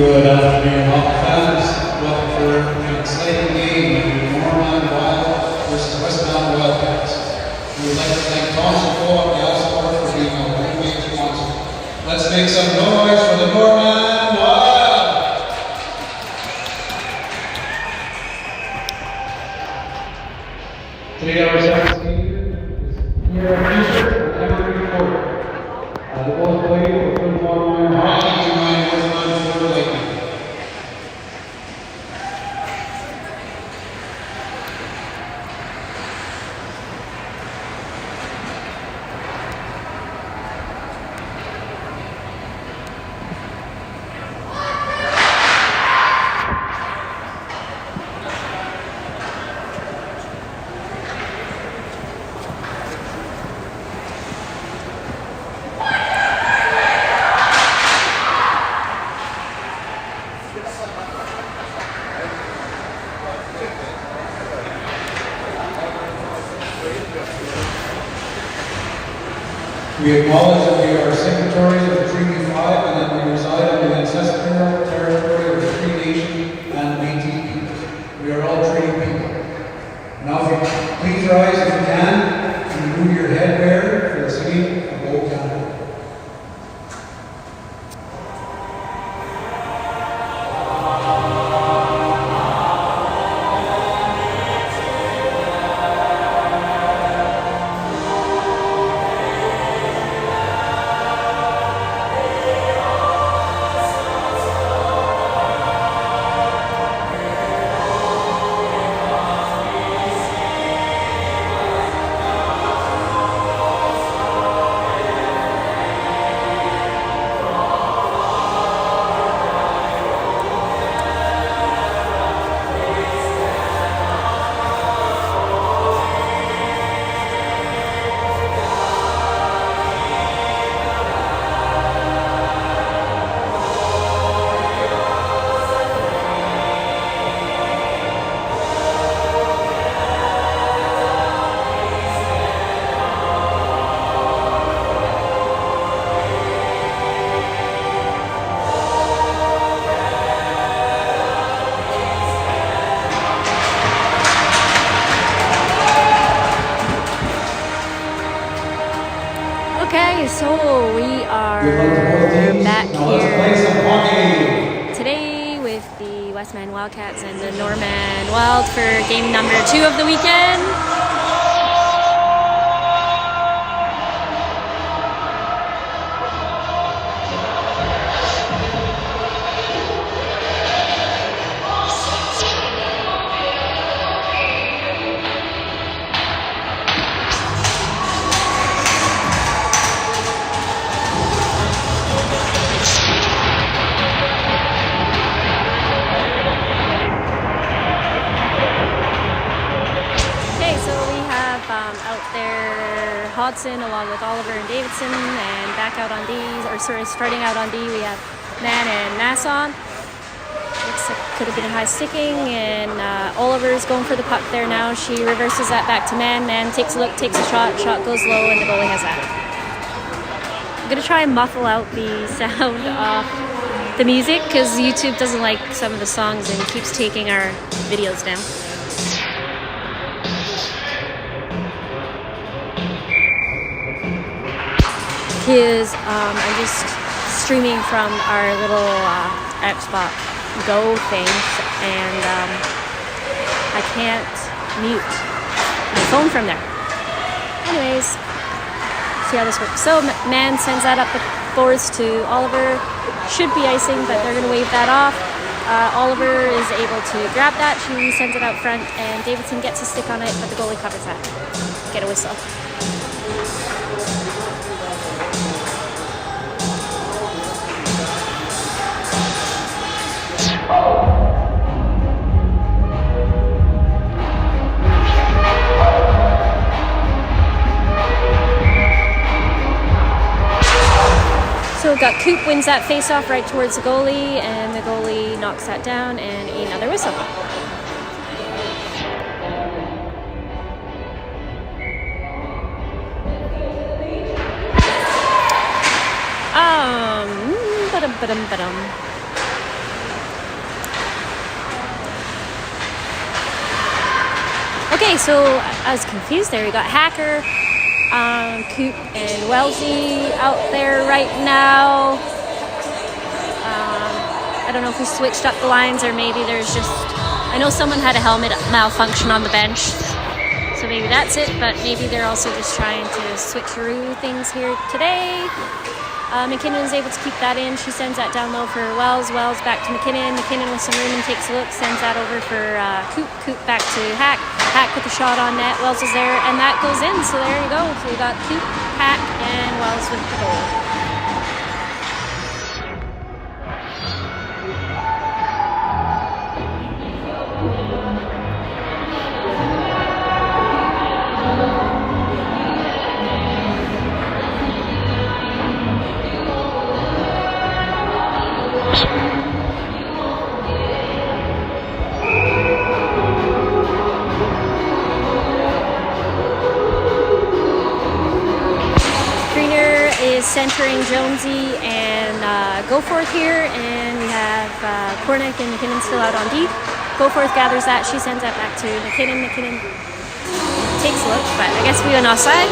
Good afternoon, hockey fans. Welcome for an exciting game between Norman Wild versus Westmount Wildcats. We would like to thank Thompson Co-op and Alsport for being our home game sponsor. Let's make some noise for the Norman Wild! Today our second game is here at Fisher and Emery Court. The both played for Norman Hockey to my Westmount Florida Lightning. We acknowledge that we are signatories of the Treaty 5 and that we reside on the ancestral territory of the Cree Nation and the Métis people. We are all treaty people. Now, if you please rise if you can and remove your headwear for the singing of Old Canada. Okay, so we are back here today with the Westman Wildcats and the Norman Wild for game number 2 of the weekend. Out there, Hodson along with Oliver and Davidson, and back out on D, or sorry, starting out on D, we have Mann and Masson. Looks like could have been a high sticking, and Oliver's going for the puck there now. She reverses that back to Mann. Mann takes a look, takes a shot goes low, and the goalie has that. I'm gonna try and muffle out the sound of the music because YouTube doesn't like some of the songs and keeps taking our videos down. I'm just streaming from our little Xbox Go thing, and I can't mute my phone from there. Anyways, see how this works. So Mann sends that up the boards to Oliver. Should be icing, but they're going to wave that off. Oliver is able to grab that. She sends it out front, and Davidson gets a stick on it, but the goalie covers that. Get a whistle. So got Coop wins that face-off right towards the goalie, and the goalie knocks that down, and another whistle. Okay, so I was confused there. We got Hacker, Coop, and Wellesley out there right now. I don't know if we switched up the lines or maybe there's just... I know someone had a helmet malfunction on the bench, so maybe that's it, but maybe they're also just trying to switcheroo things here today. McKinnon is able to keep that in. She sends that down low for Wells. Wells back to McKinnon. McKinnon with some room and takes a look. Sends that over for Coop. Coop back to Hack. Hack with the shot on net. Wells is there, and that goes in. So there you go. So we got Coop, Hack, and Wells with the goal. Centering Jonesy and Goforth here, and we have Kornick and McKinnon still out on D. Goforth gathers that, she sends that back to McKinnon. McKinnon takes a look, but I guess we went offside.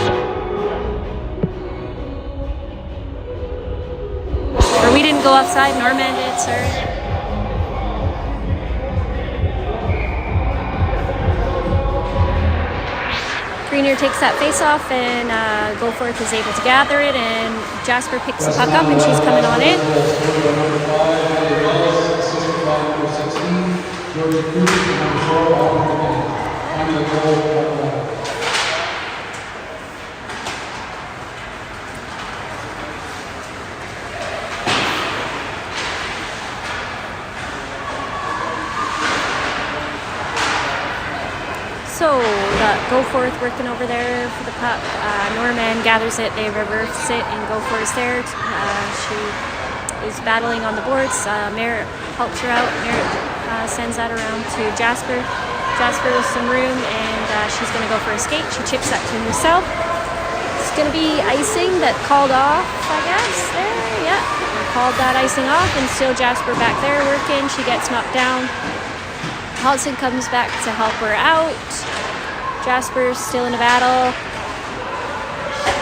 Or we didn't go offside, Norman did, sorry. Greener takes that face off, and Goforth is able to gather it, and Jasper picks the puck up, and she's coming on in. So got Goforth working over there for the puck. Norman gathers it, they reverse it, and Goforth's there. She is battling on the boards. Merritt helps her out. Merritt sends that around to Jasper. Jasper with some room, and she's going to go for a skate. She chips that to herself. It's going to be icing that called off, I guess. There, yeah. Called that icing off, and still Jasper back there working. She gets knocked down. Hodson comes back to help her out. Jasper's still in a battle.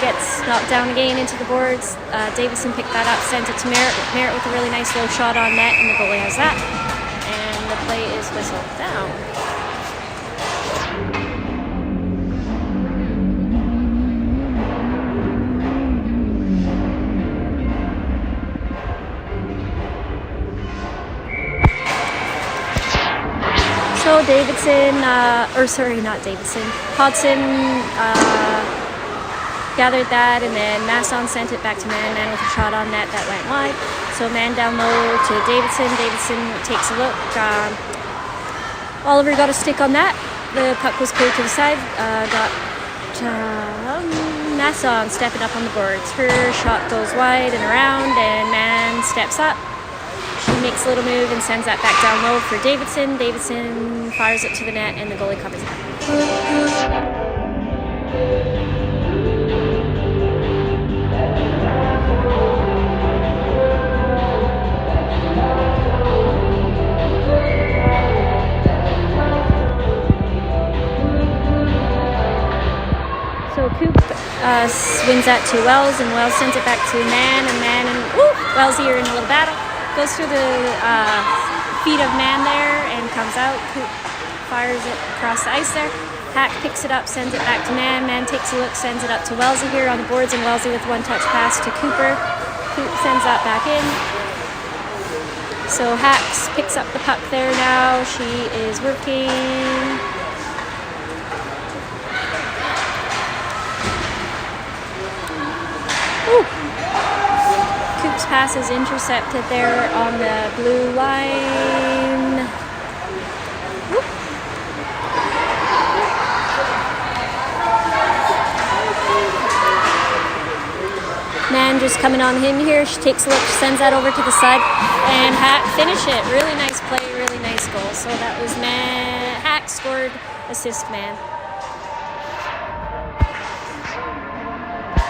Gets knocked down again into the boards. Davidson picked that up, sent it to Merritt. Merritt with a really nice low shot on net, and the goalie has that. And the play is whistled down. So Davidson, Hodson gathered that, and then Masson sent it back to Man. Man with a shot on net that went wide. So Man down low to Davidson. Davidson takes a look. Oliver got a stick on that. The puck was cleared to the side. Got Masson stepping up on the boards. Her shot goes wide and around, and Man steps up. She makes a little move and sends that back down low for Davidson. Davidson fires it to the net, and the goalie covers it. So Coop wins that to Wells, and Wells sends it back to Man, and Wells here in a little battle. Goes through the feet of Man there and comes out. Coop fires it across the ice there. Hack picks it up, sends it back to Man. Man takes a look, sends it up to Wellesley here on the boards, and Wellesley with one-touch pass to Cooper. Coop sends that back in. So Hacks picks up the puck there now. She is working. Ooh. Coop's pass is intercepted there on the blue line. Whoop. Man just coming on him here. She takes a look, sends that over to the side, and Hack finish it. Really nice play, really nice goal. So that was Man. Hack scored, assist Man.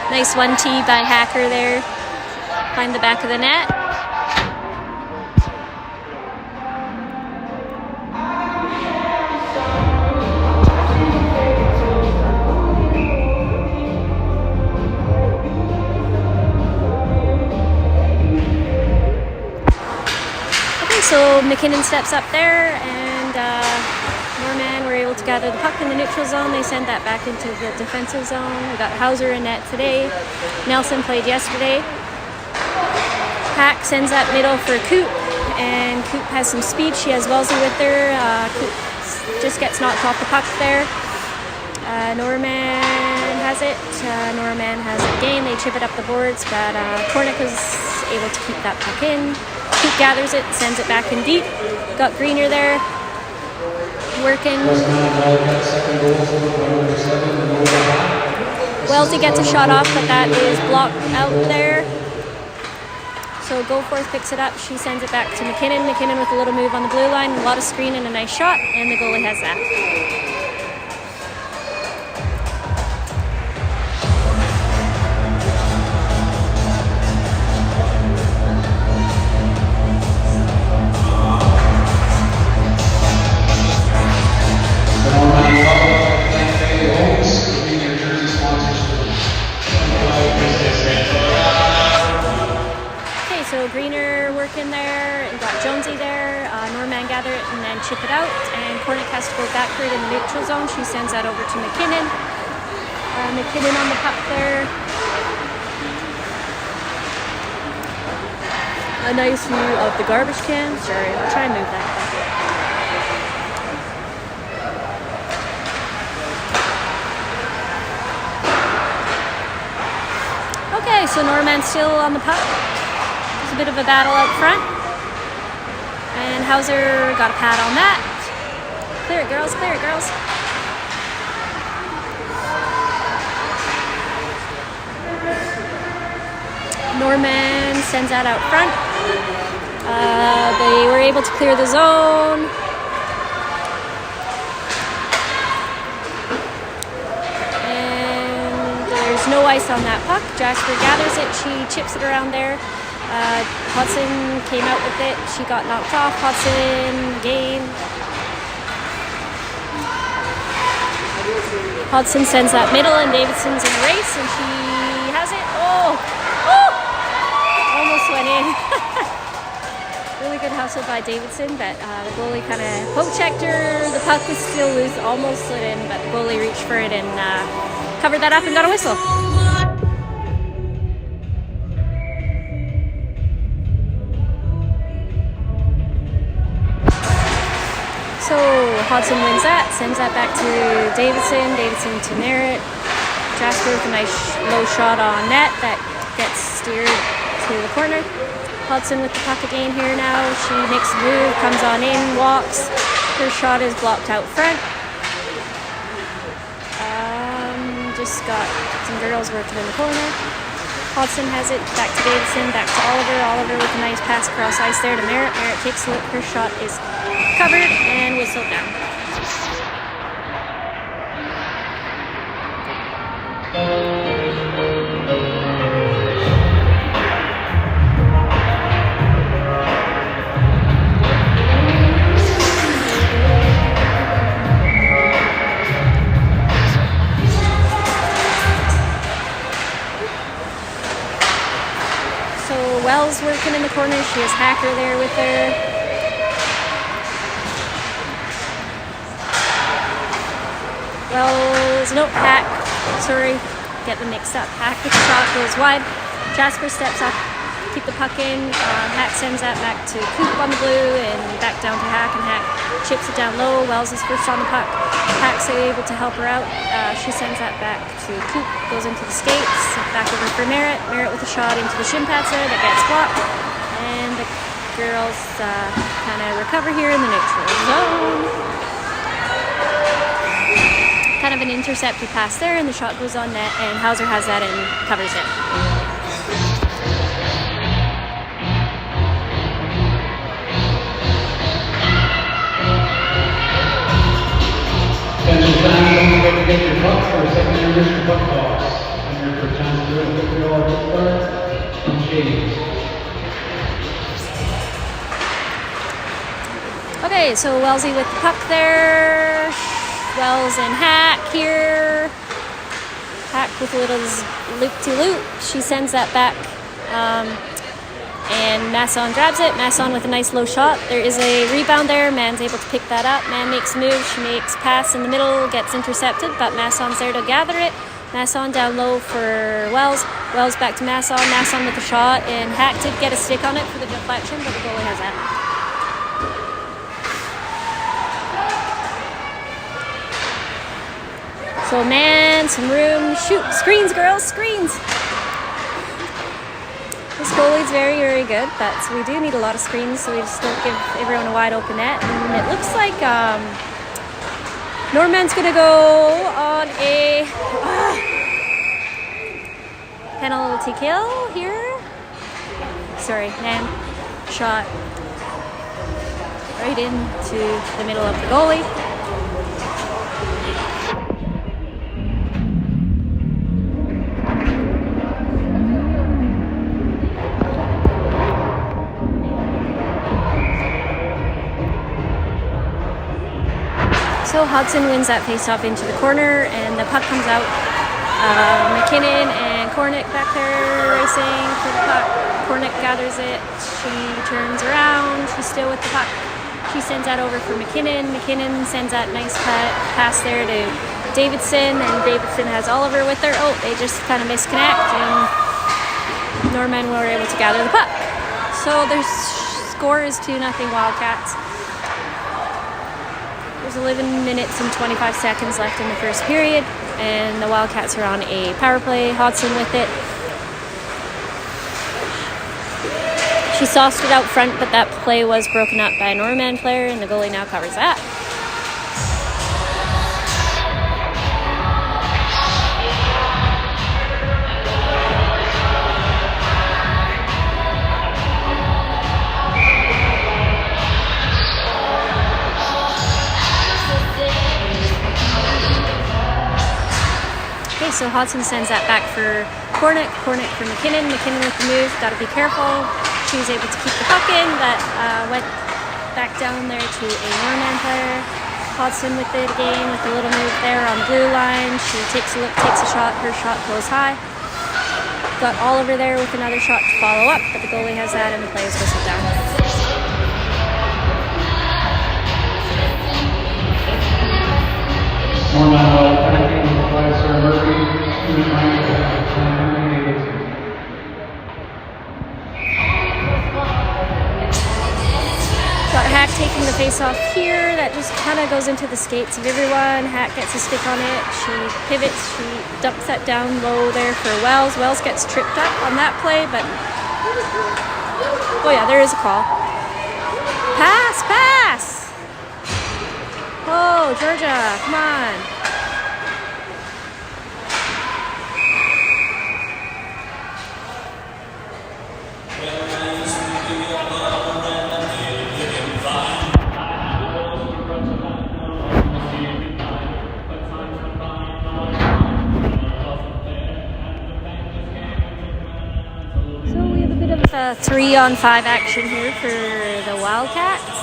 Nice 1-2 by Hacker there. Find the back of the net. So McKinnon steps up there, and Norman were able to gather the puck in the neutral zone. They send that back into the defensive zone. We got Hauser in net today. Nelson played yesterday. Hack sends that middle for Coop, and Coop has some speed. She has Wellesley with her. Coop just gets knocked off the puck there. Norman has it. Norman has it again. They chip it up the boards, but Cornick was able to keep that puck in. Coop gathers it, sends it back in deep. Got Greener there, working. Wellesley gets a shot off, but that is blocked out there. So Goforth picks it up. She sends it back to McKinnon. McKinnon with a little move on the blue line, a lot of screen and a nice shot, and the goalie has that. Greener working there, and got Jonesy there. Norman gather it and then chip it out, and Cornick has to go backward in the neutral zone. She sends that over to McKinnon. McKinnon on the puck there. A nice view of the garbage can. Sorry, I'll try and move that back. Okay, so Norman's still on the puck. A bit of a battle out front, and Hauser got a pad on that. Clear it, girls, clear it, girls. Norman sends that out front. They were able to clear the zone. And there's no ice on that puck. Jasper gathers it, she chips it around there. Hudson came out with it. She got knocked off. Hudson game. Hudson sends that middle, and Davidson's in a race, and she has it. Oh! Almost went in. Really good hustle by Davidson, but the goalie kind of poke checked her. The puck was still loose, almost slid in, but the goalie reached for it and covered that up and got a whistle. So Hudson wins that, sends that back to Davidson to Merritt. Jasper with a nice low shot on net that gets steered to the corner. Hudson with the puck again here now. She makes a move, comes on in, walks. Her shot is blocked out front. Just got some girls working in the corner. Hudson has it, back to Davidson, back to Oliver. Oliver with a nice pass across ice there to Merritt. Merritt takes a look, her shot is covered and whistled down. So Wells working in the corner. She has Hacker there with her. Wells, no, Hack, sorry, get them mixed up. Hack with the shot goes wide. Jasper steps up, keep the puck in. Hack sends that back to Coop on the blue and back down to Hack, and Hack chips it down low. Wells is first on the puck. Hack's able to help her out. She sends that back to Coop, goes into the skates, back over for Merritt. Merritt with a shot into the shin pads there that gets blocked. And the girls kind of recover here in the neutral zone. Kind of an intercepted pass there, and the shot goes on net, and Hauser has that and covers it. Attention fans, don't forget to get your puck for a secondary Mr. Puck Box. I'm here for a chance to win a $50 gift card from Shades. Okay, so Wellesley with the puck there. Wells and Hack here. Hack with a little loop-to-loop. She sends that back. and Masson grabs it. Masson with a nice low shot. There is a rebound there. Man's able to pick that up. Man makes a move. She makes pass in the middle, gets intercepted, but Masson's there to gather it. Masson down low for Wells. Wells back to Masson. Masson with a shot, and Hack did get a stick on it for the deflection, but the goalie has that. So Man, some room. Shoot, screens, girls, screens. This goalie's very, very good, but we do need a lot of screens, so we just don't give everyone a wide open net. And it looks like Norman's going to go on a penalty kill here. Sorry, Man shot right into the middle of the goalie. So Hodson wins that face-off into the corner, and the puck comes out. McKinnon and Kornick back there racing for the puck. Kornick gathers it. She turns around. She's still with the puck. She sends that over for McKinnon. McKinnon sends that nice pass there to Davidson, and Davidson has Oliver with her. Oh, they just kind of misconnect, and Norman were able to gather the puck. So their score is 2-0 Wildcats. There's 11 minutes and 25 seconds left in the first period, and the Wildcats are on a power play. Hodson with it. She sauced it out front, but that play was broken up by a Norman player, and the goalie now covers that. So Hodson sends that back for Kornick. Kornick for McKinnon. McKinnon with the move. Got to be careful. She was able to keep the puck in, but went back down there to a Norman player. Hodson with it again with a little move there on the blue line. She takes a look, takes a shot. Her shot goes high. Got Oliver there with another shot to follow up, but the goalie has that, and the play is whistled down. Got Hack taking the face off here. That just kind of goes into the skates of everyone. Hack gets a stick on it. She pivots. She dumps that down low there for Wells. Wells gets tripped up on that play, but oh yeah, there is a call. Pass! Oh, Georgia, come on. A 3-on-5 action here for the Wildcats.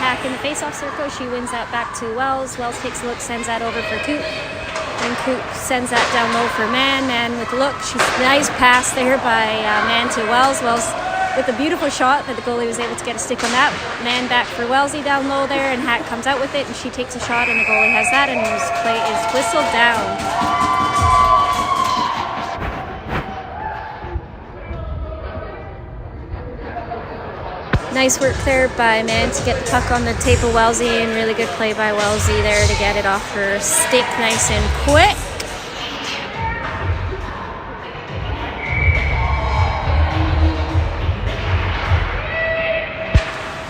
Hack in the face-off circle. She wins that back to Wells. Wells takes a look, sends that over for Coop. And Coop sends that down low for Man. Man with a look. She's nice pass there by Man to Wells. Wells with a beautiful shot, but the goalie was able to get a stick on that. Man back for Wellesley down low there, and Hack comes out with it, and she takes a shot, and the goalie has that, and his play is whistled down. Nice work there by Man to get the puck on the tape of Wellesley, and really good play by Wellesley there to get it off her stick nice and quick.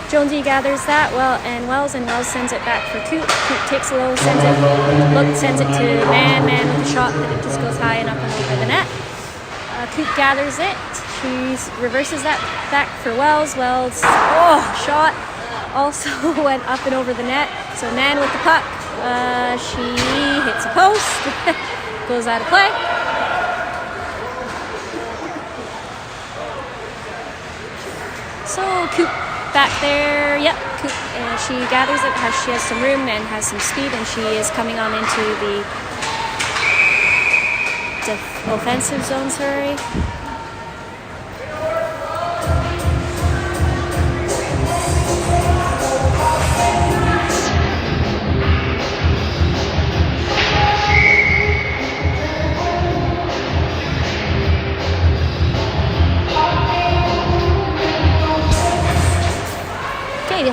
Jonesy gathers that and Wells sends it back for Coop. Coop takes a low, sends it to Man. Man with a shot, but it just goes high and up and over the net. Coop gathers it. She reverses that back for Wells. Wells, shot also went up and over the net. So Man with the puck. She hits a post, goes out of play. So Coop back there, Coop, she gathers it, she has some room and has some speed, and she is coming on into the offensive zone,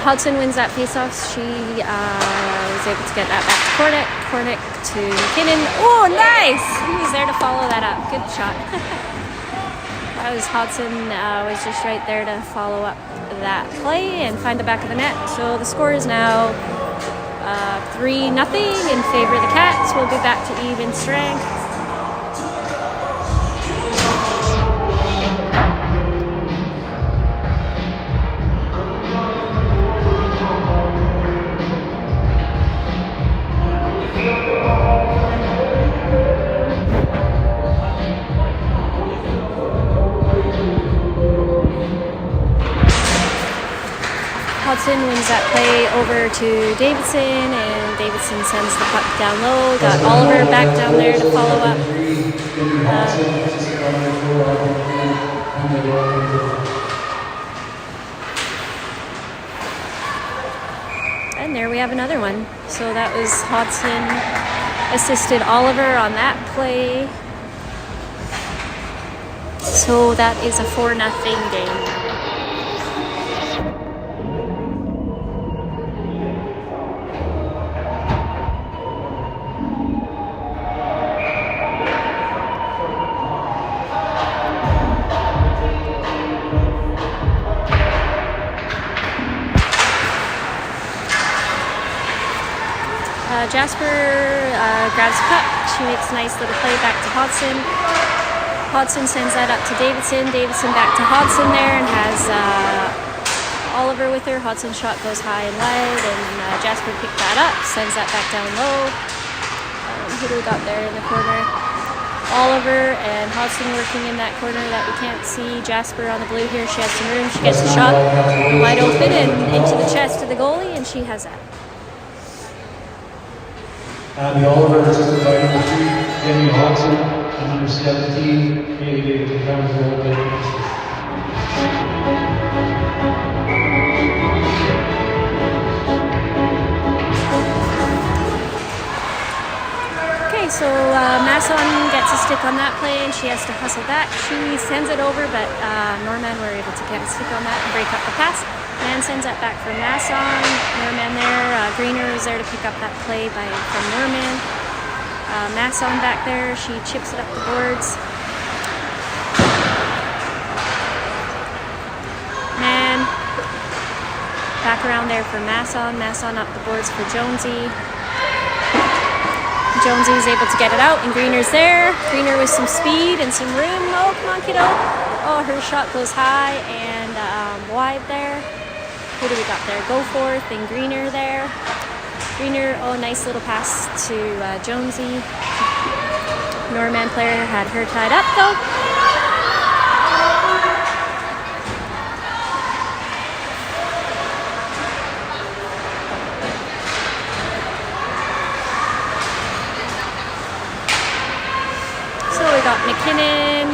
Hodson wins that face-off. She was able to get that back to Cornick. Cornick to McKinnon. Oh, nice! He was there to follow that up. Good shot. That was Hodson was just right there to follow up that play and find the back of the net. So the score is now 3-0 in favor of the Cats. We'll be back to even strength. Hodson wins that play over to Davidson, and Davidson sends the puck down low. Got Oliver back down there to follow up. And there we have another one. So that was Hodson assisted Oliver on that play. So that is a 4-0 game. Jasper grabs the puck. She makes a nice little play back to Hodson. Hodson sends that up to Davidson. Davidson back to Hodson there and has Oliver with her. Hodson's shot goes high and wide, and Jasper picked that up, sends that back down low. Who do we got there in the corner? Oliver and Hodson working in that corner that we can't see. Jasper on the blue here. She has some room. She gets the shot wide open and into the chest of the goalie, and she has that. And the Oliver assisted by number 3, Demi Hodson, and number 17, Haley Davidson comes to the goal. So Masson gets a stick on that play, and she has to hustle back. She sends it over, but Norman were able to get a stick on that and break up the pass. Man sends that back for Masson. Norman there. Greener is there to pick up that play from Norman. Masson back there. She chips it up the boards. Man back around there for Masson. Masson up the boards for Jonesy. Jonesy is able to get it out, and Greener's there. Greener with some speed and some room. Oh, come on, kiddo. Oh, her shot goes high and wide there. Who do we got there? Goforth and Greener there. Greener, oh, nice little pass to Jonesy. Norman player had her tied up, though. McKinnon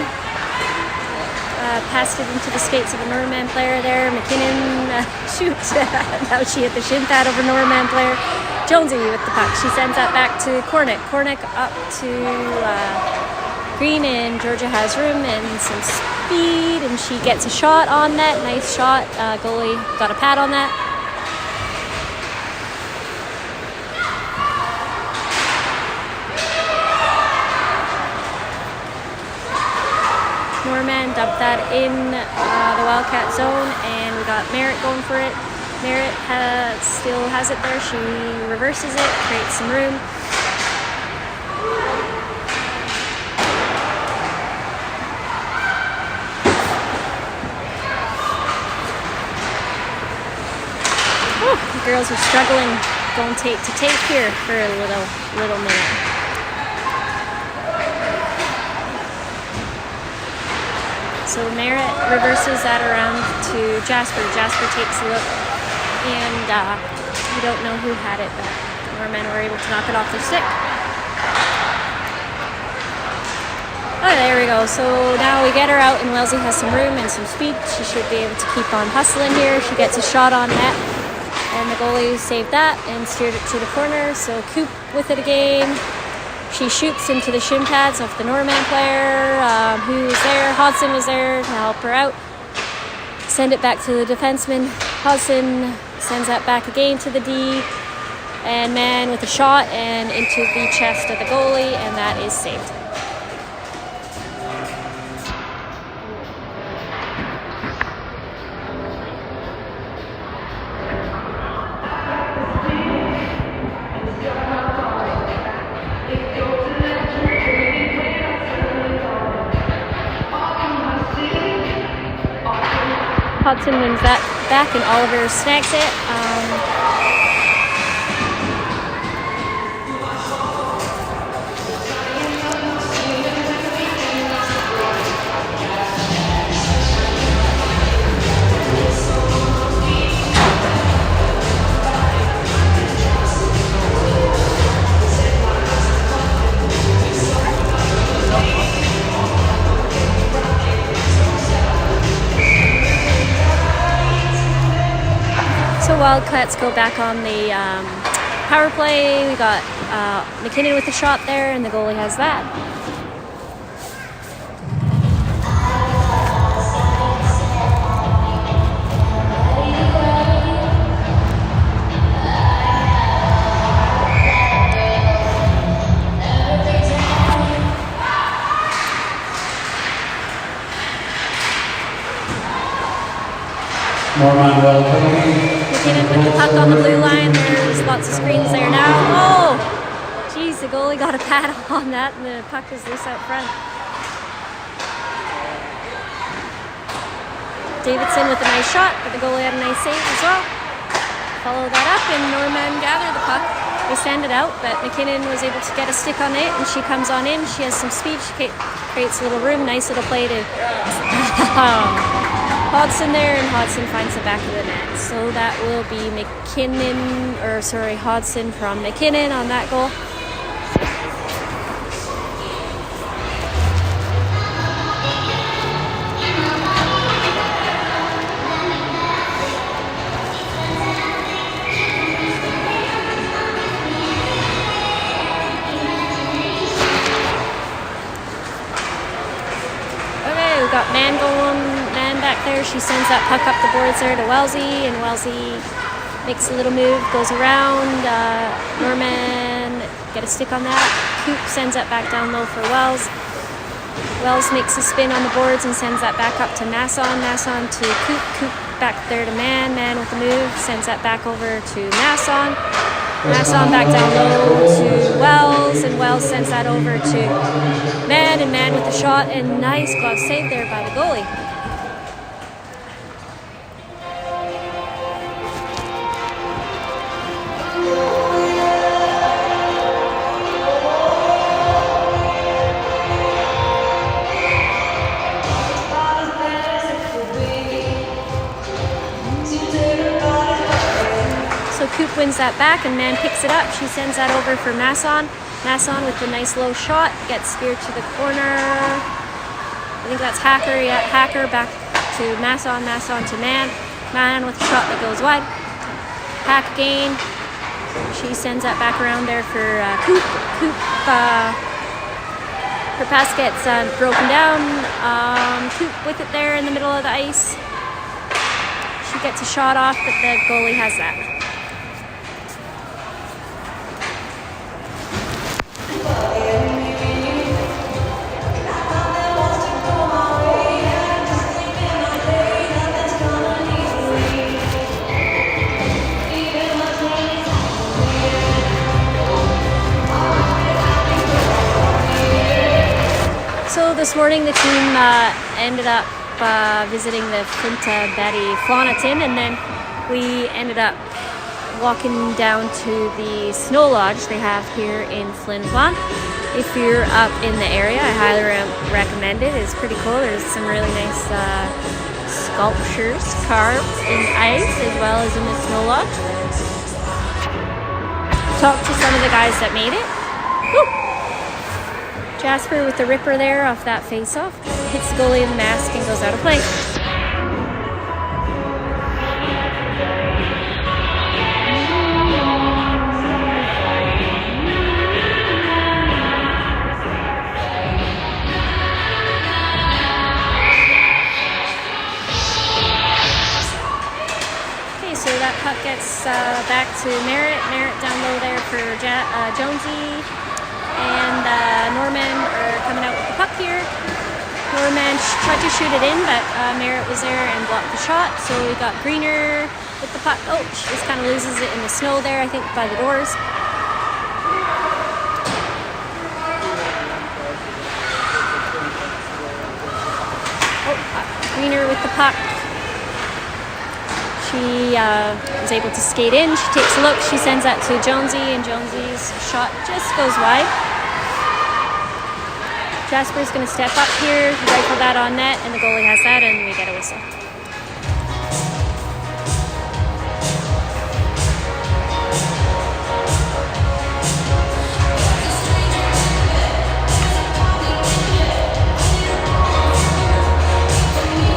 passed it into the skates of a Norman player there. McKinnon shoots. Now she hit the shin pad over Norman player. Jonesy with the puck. She sends that back to Cornick. Cornick up to Green, and Georgia has room and some speed, and she gets a shot on net. Nice shot. Goalie got a pad on that. Norman dumped that in the Wildcat zone, and we got Merritt going for it. Merritt still has it there. She reverses it, creates some room. The girls are struggling going tape to tape here for a little minute. So Merritt reverses that around to Jasper. Jasper takes a look, and we don't know who had it, but Norman were able to knock it off their stick. Oh, there we go. So now we get her out, and Wellesley has some room and some speed. She should be able to keep on hustling here. She gets a shot on net, and the goalie saved that and steered it to the corner. So Coop with it again. She shoots into the shin pads of the Norman player who was there. Hodson was there to help her out. Send it back to the defenseman. Hodson sends that back again to the D, and man with a shot and into the chest of the goalie, and that is saved. Hodson wins that back, and Oliver snags it. So Wildcats go back on the power play. We got McKinnon with the shot there, and the goalie has that. Norman penalty. McKinnon with the puck on the blue line. There's lots of screens there now. Oh! Geez, the goalie got a pad on that, and the puck is loose out front. Davidson with a nice shot, but the goalie had a nice save as well. Follow that up, and Norman gathered the puck. They send it out, but McKinnon was able to get a stick on it, and she comes on in. She has some speed. She creates a little room. Nice little play to Hodson there, and Hodson finds the back of the net. So that will be Hodson from McKinnon on that goal. Okay, we've got man back there. She sends that puck up the boards there to Wellesley, and Wellesley makes a little move, goes around. Norman get a stick on that. Coop sends that back down low for Wells. Wells makes a spin on the boards and sends that back up to Masson. Masson to Coop. Coop back there to Man. Man with the move sends that back over to Masson. Masson back down low to Wells, and Wells sends that over to Man, and Man with the shot, and nice glove save there by the goalie. Coop wins that back, and Man picks it up. She sends that over for Masson. Masson with the nice low shot gets speared to the corner. I think that's Hacker. Yeah, Hacker back to Masson. Masson to Man. Man with a shot that goes wide. Hack again. She sends that back around there for Coop. Coop. Her pass gets broken down. Coop with it there in the middle of the ice. She gets a shot off, but the goalie has that. So this morning the team ended up visiting the Flinta Betty Flanagan, and then we ended up walking down to the snow lodge they have here in Flin Flon. If you're up in the area, I highly recommend it. It's pretty cool. There's some really nice sculptures carved in ice as well as in the snow lodge. Talked to some of the guys that made it. Woo! Jasper with the ripper there off that face-off. Hits the goalie in the mask and goes out of play. to Merritt. Merritt down low there for Jonesy. And Norman are coming out with the puck here. Norman tried to shoot it in, but Merritt was there and blocked the shot. So we got Greener with the puck. Oh, she just kind of loses it in the snow there, I think, by the doors. Greener with the puck. She is able to skate in. She takes a look. She sends that to Jonesy, and Jonesy's shot just goes wide. Jasper's going to step up here, rifle that on net, and the goalie has that, and we get a whistle.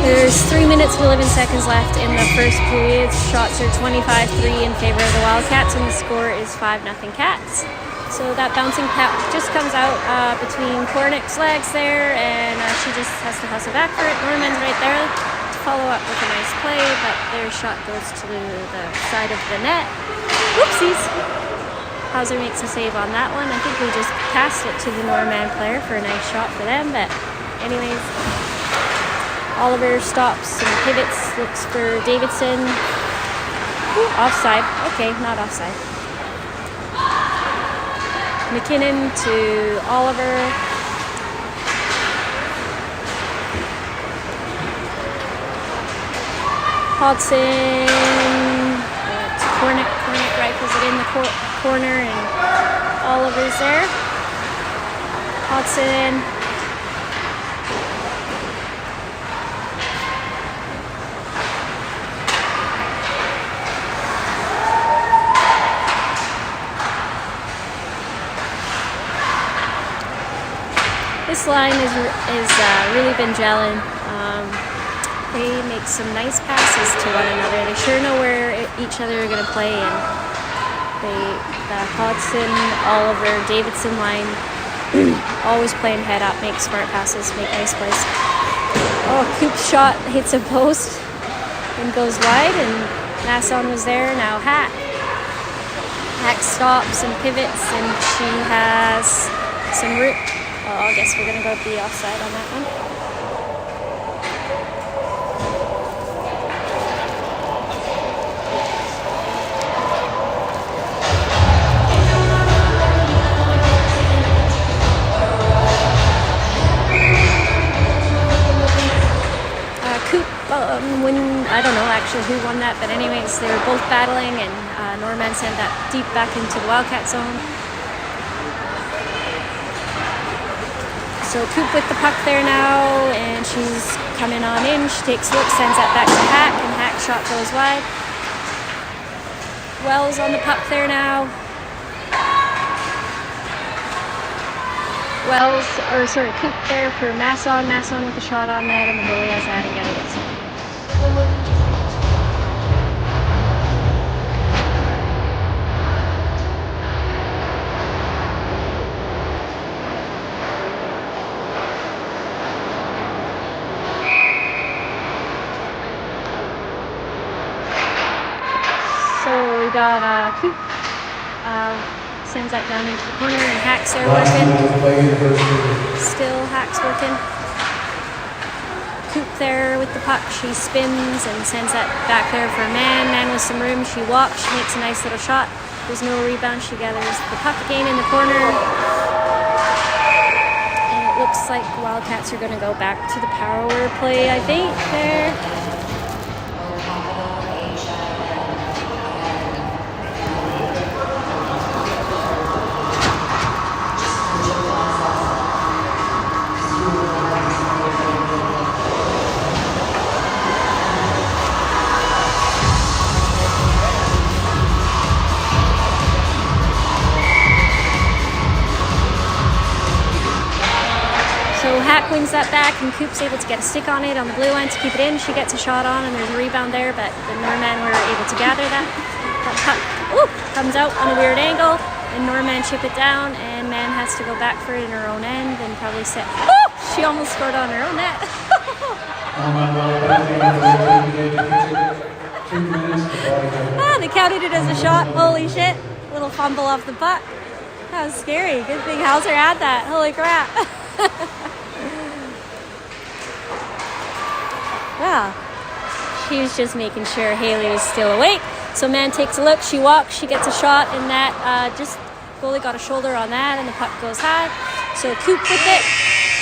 There's 3 minutes and 11 seconds left in the first period. Shots are 25-3 in favor of the Wildcats, and the score is 5-0 Cats. So that bouncing puck just comes out between Kornick's legs there, and she just has to hustle back for it. Norman's right there to follow up with a nice play, but their shot goes to the side of the net. Whoopsies! Hauser makes a save on that one. I think we just passed it to the Norman player for a nice shot for them, but anyways. Oliver stops and pivots, looks for Davidson. Ooh, offside. Okay, not offside. McKinnon to Oliver. Hodson to Kornick. Kornick rifles it in the corner, and Oliver's there. Hodson. This line is really been gelling. They make some nice passes to one another. They sure know where each other are going to play, and the Hodson, Oliver, Davidson line always playing head up, make smart passes, make nice plays. Oh, Coop's shot hits a post and goes wide, and Masson was there. Now Hack stops and pivots, and she has some root. I guess we're going to go with the offside on that one. I don't know actually who won that, but anyways, they were both battling, and Norman sent that deep back into the Wildcat zone. So Coop with the puck there now, and she's coming on in. She takes a look, sends that back to Hack, and Hack's shot goes wide. Wells on the puck there now. Coop there for Masson. Masson with the shot on net, and the goalie has that again. So we got Coop sends that down into the corner, and Hack's there working. Still Hack's working. Coop there with the puck. She spins and sends that back there for a man. Man with some room. She walks. She makes a nice little shot. There's no rebound. She gathers the puck again in the corner. And it looks like Wildcats are going to go back to the power play, I think, there. Hack wins that back, and Coop's able to get a stick on it on the blue line to keep it in. She gets a shot on, and there's a rebound there, but the Norman were able to gather that. That puck comes out on a weird angle, and Norman chip it down, and Man has to go back for it in her own end and probably set. Oh! She almost scored on her own net. 2 minutes to body count. Ah, they counted it as a shot. Holy shit. Little fumble off the puck. That was scary. Good thing Hauser had that. Holy crap. Wow. She was just making sure Haley was still awake. So man takes a look, she walks, she gets a shot, and that just goalie got a shoulder on that, and the puck goes high. So Coop with it,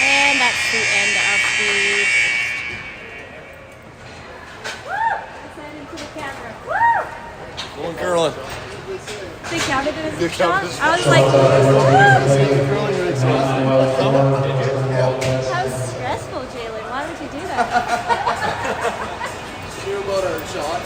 and that's the end of the. Send into the camera. Woo! Going curling. They counted it as a They shot. counted it as a I was Shots like, that were played. Curling, you're exhausted. Manuel Flores. that was stressful, Jalen. Why would you do that? Sure about our shot.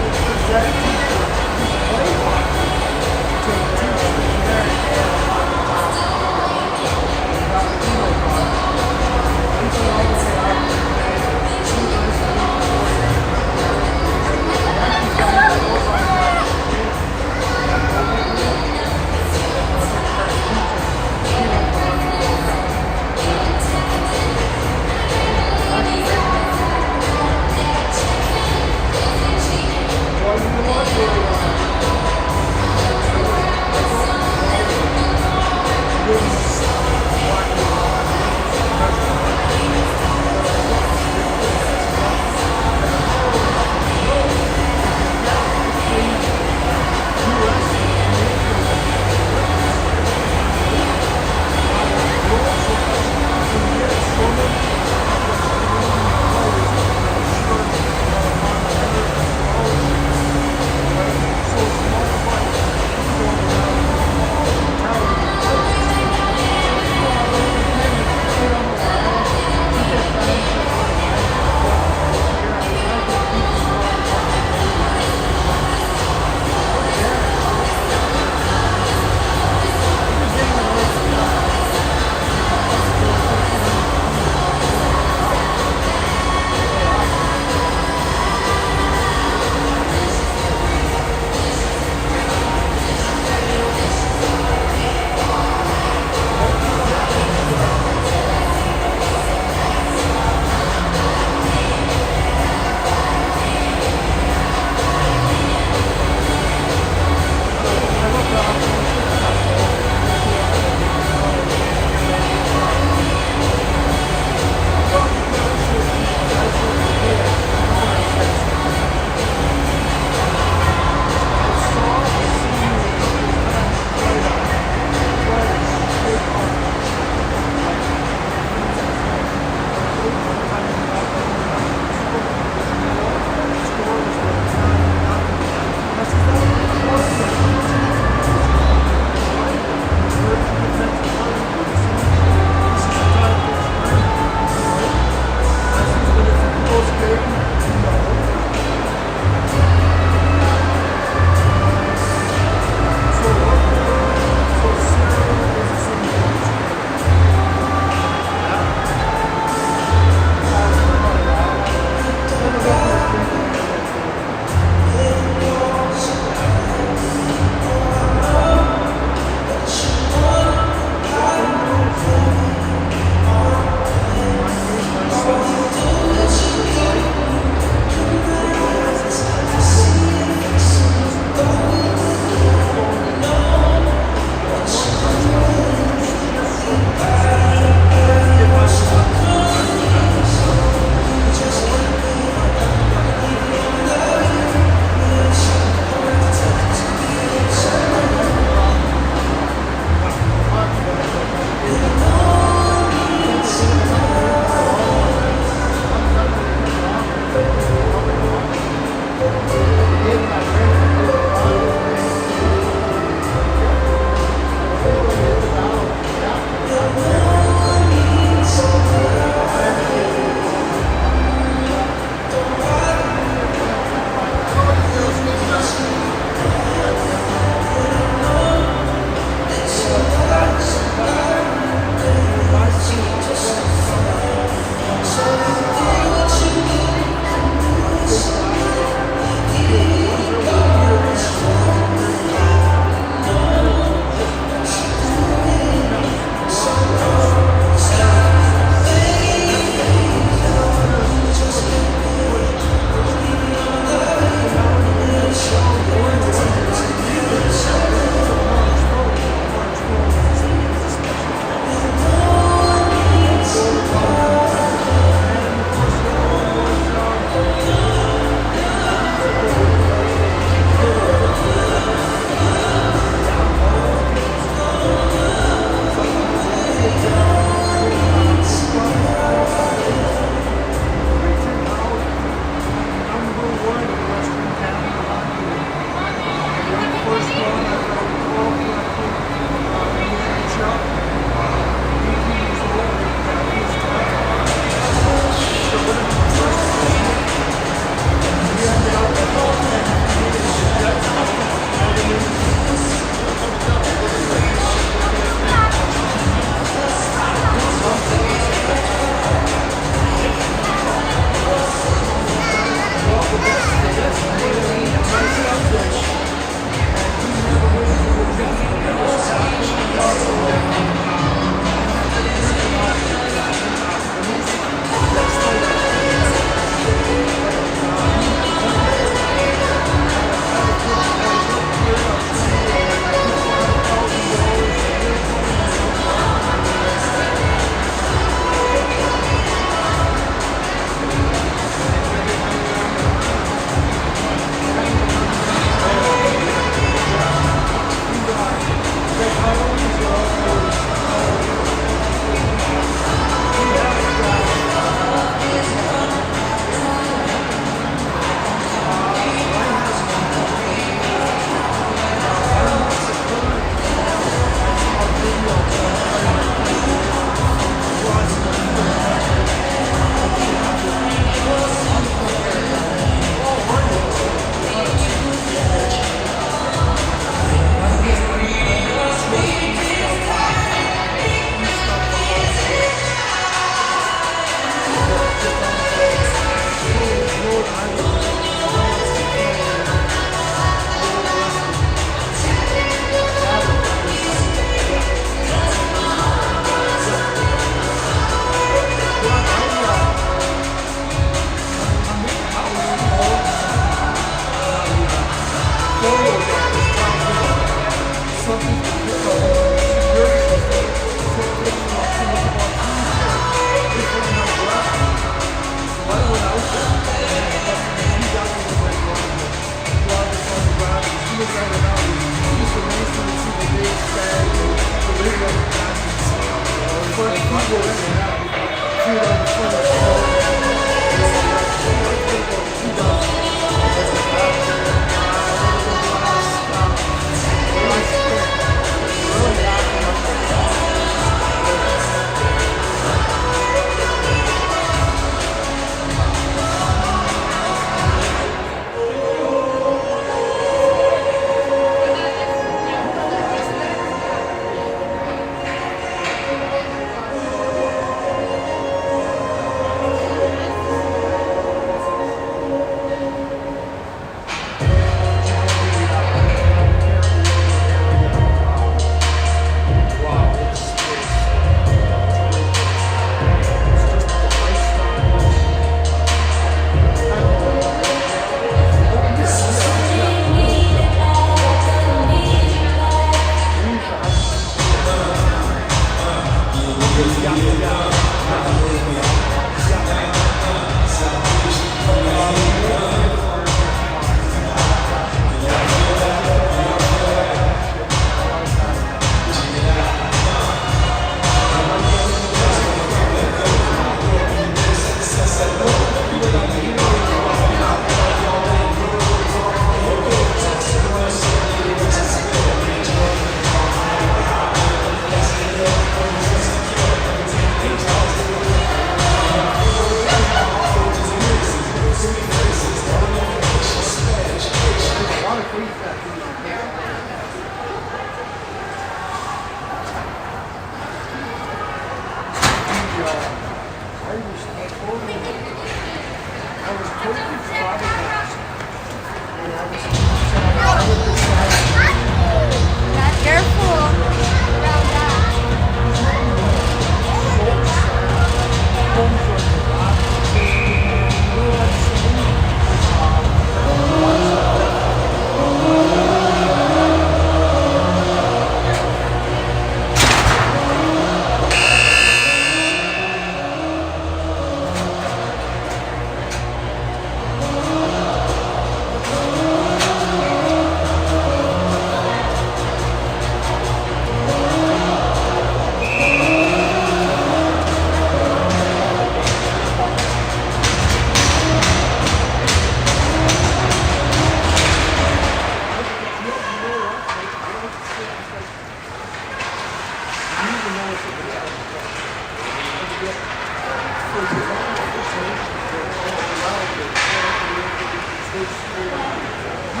Okay,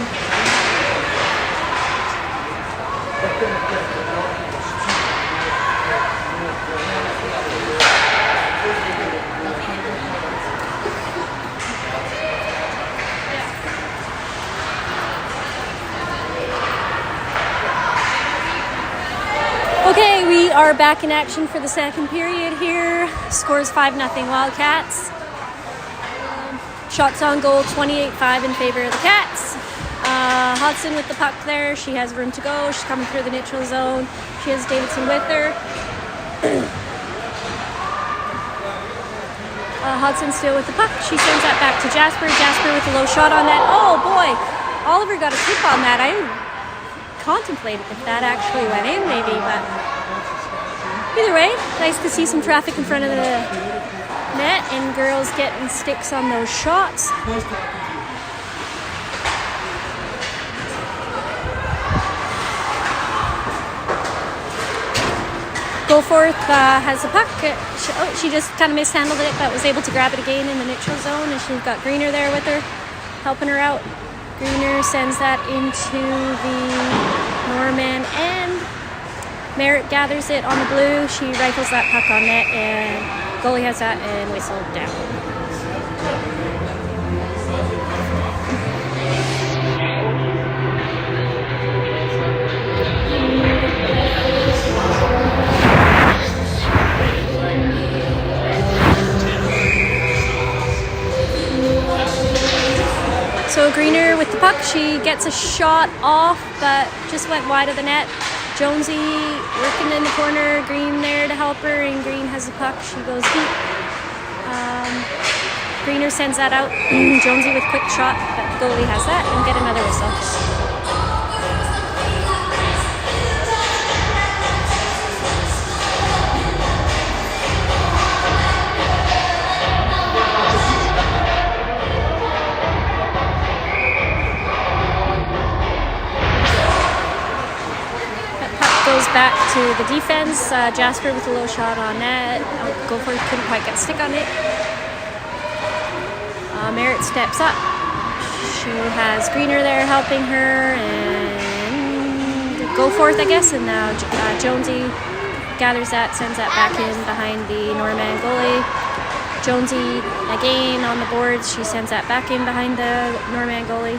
we are back in action for the second period here. Scores 5-0 Wildcats. Shots on goal 28-5 in favor of the Cats. Hodson with the puck there. She has room to go. She's coming through the neutral zone. She has Davidson with her. Hodson still with the puck. She sends that back to Jasper. Jasper with a low shot on that. Oh boy, Oliver got a tip on that. I contemplated if that actually went in maybe, but either way, nice to see some traffic in front of the net and girls getting sticks on those shots. Goforth has the puck. She just kind of mishandled it, but was able to grab it again in the neutral zone, and she's got Greener there with her, helping her out. Greener sends that into the Norman end. Merritt gathers it on the blue. She rifles that puck on net, and goalie has that and whistled down. So Greener with the puck, she gets a shot off, but just went wide of the net. Jonesy working in the corner, Green there to help her, and Green has the puck. She goes deep. Greener sends that out. Jonesy with quick shot, but the goalie has that and get another whistle. Goes back to the defense. Jasper with a low shot on net. Goforth couldn't quite get a stick on it. Merritt steps up. She has Greener there helping her, and Goforth, I guess. And now Jonesy gathers that, sends that back in behind the Norman goalie. Jonesy again on the boards. She sends that back in behind the Norman goalie.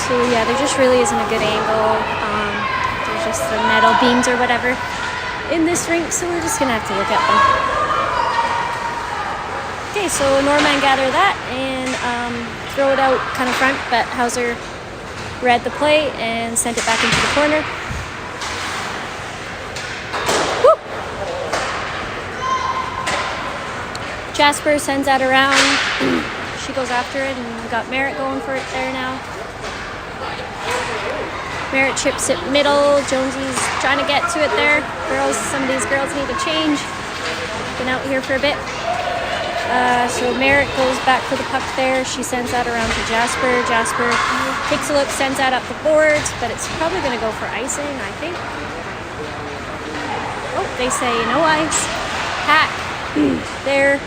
So yeah, there just really isn't a good angle. There's just the metal beams or whatever in this rink, so we're just gonna have to look at them. Okay, so Norman gather that and throw it out kind of front, but Hauser read the play and sent it back into the corner. Woo! Jasper sends that around. She goes after it, and we got Merritt going for it there now. Merritt chips it middle. Jonesy's trying to get to it there. Some of these girls need a change. Been out here for a bit. So Merritt goes back for the puck there. She sends that around to Jasper. Jasper takes a look, sends that up the boards, but it's probably going to go for icing, I think. Oh, they say no ice. Hack there.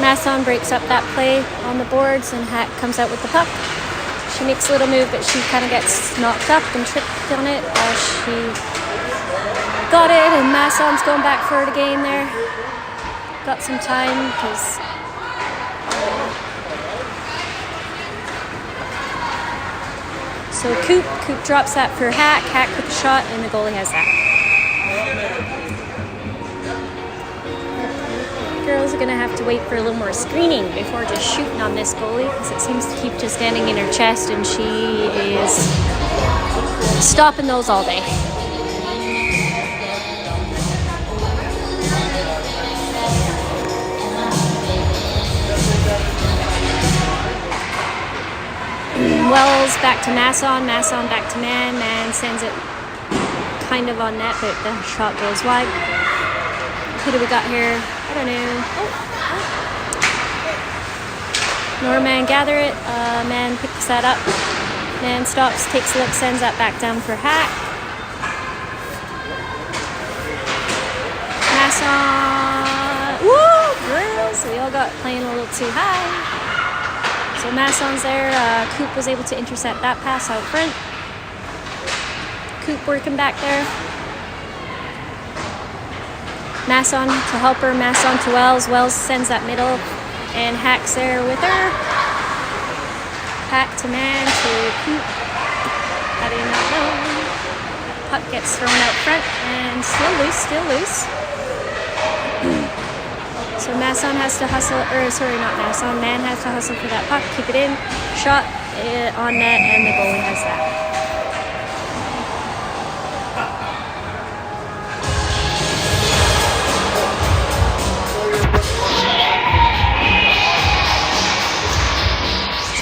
Masson breaks up that play on the boards, and Hack comes out with the puck. She makes a little move, but she kind of gets knocked up and tripped on it as she got it, and Masson's going back for it again there. Got some time because so Coop drops that for Hack. Hack with the shot, and the goalie has that. Girls are going to have to wait for a little more screening before just shooting on this goalie, because it seems to keep just standing in her chest, and she is stopping those all day. Wells back to Masson. Masson back to Man. Man sends it kind of on net, but the shot goes wide. Who do we got here? I don't know. Norman gather it. Man picks that up. Man stops, takes a look, sends that back down for Hack. Masson. Woo! Girls! We all got playing a little too high. So Masson's there. Coop was able to intercept that pass out front. Coop working back there. Masson to help her. Masson to Wells. Wells sends that middle. And Hack's there with her. Hack to Man to Coop. How do you not know? Puck gets thrown out front and still loose. So Masson has to hustle, not Masson. Man has to hustle for that puck, keep it in, shot on net, and the goalie has that.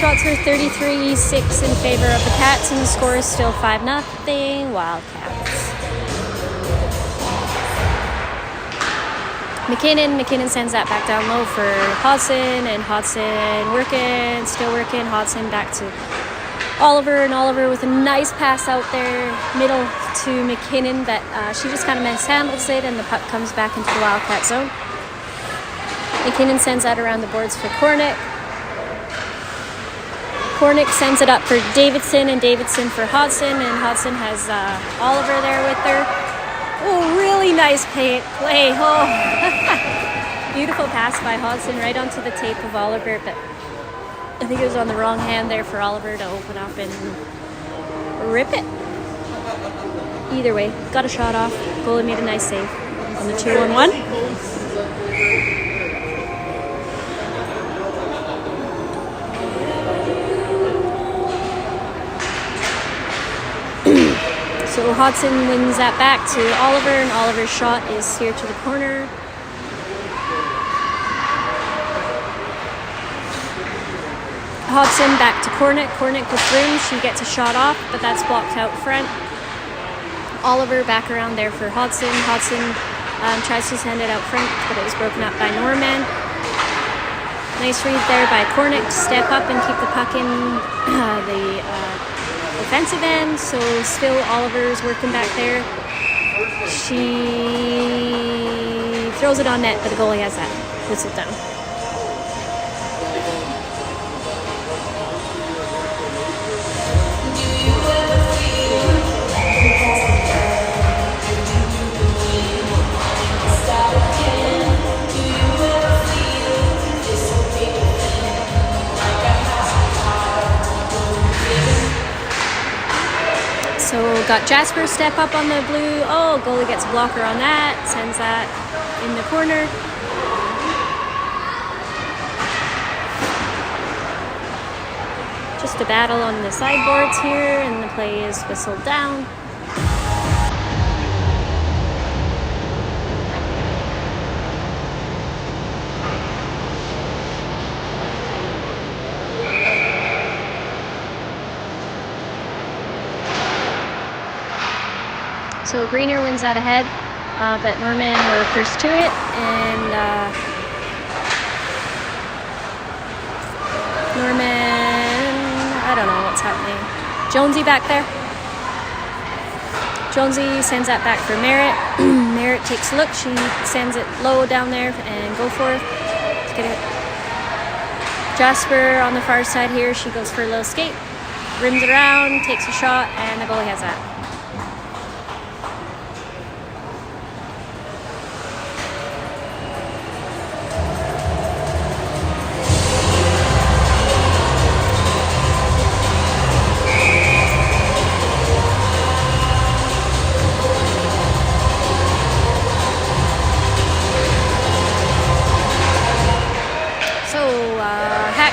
Shots are 33-6 in favor of the Cats, and the score is still 5-0 Wildcats. McKinnon sends that back down low for Hodson, and Hodson still working. Hodson back to Oliver, and Oliver with a nice pass out there, middle to McKinnon, but she just kind of mishandles it, and the puck comes back into the Wildcat zone. McKinnon sends that around the boards for Kornick. Kornick sends it up for Davidson, and Davidson for Hodson, and Hodson has Oliver there with her. Oh, really nice play. Oh, beautiful pass by Hodson right onto the tape of Oliver, but I think it was on the wrong hand there for Oliver to open up and rip it. Either way, got a shot off. Goalie made a nice save on the 2-on-1. So Hodson wins that back to Oliver, and Oliver's shot is here to the corner. Hodson back to Kornick. Kornick with room. She gets a shot off, but that's blocked out front. Oliver back around there for Hodson. Hodson tries to send it out front, but it was broken up by Norman. Nice read there by Kornick to step up and keep the puck in the offensive end. So still Oliver's working back there. She throws it on net, but the goalie has that. Puts it down. So got Jasper step up on the blue. Oh, goalie gets a blocker on that. Sends that in the corner. Just a battle on the sideboards here, and the play is whistled down. So Greener wins that ahead, but Norman were first to it, and Norman, I don't know what's happening. Jonesy back there. Jonesy sends that back for Merritt. Merritt takes a look. She sends it low down there and go for it. Let's get it. Jasper on the far side here. She goes for a little skate, rims it around, takes a shot, and the goalie has that.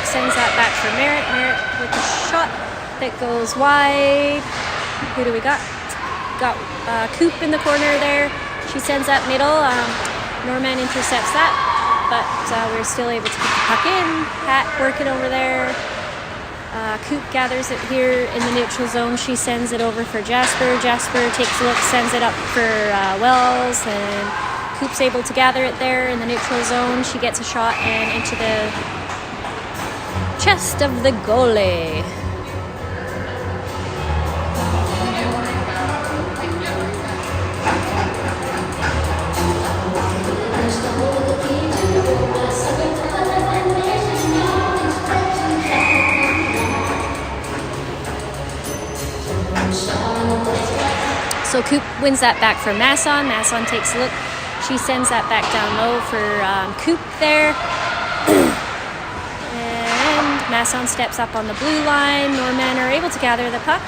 Sends that back for Merritt. Merritt with a shot that goes wide. Who do we got? Got Coop in the corner there. She sends that middle. Norman intercepts that, but we're still able to get the puck in. Pat working over there. Coop gathers it here in the neutral zone. She sends it over for Jasper. Jasper takes a look, sends it up for Wells, and Coop's able to gather it there in the neutral zone. She gets a shot and into the chest of the goalie. So Coop wins that back for Masson. Masson takes a look. She sends that back down low for Coop there. And Masson steps up on the blue line. Norman are able to gather the puck.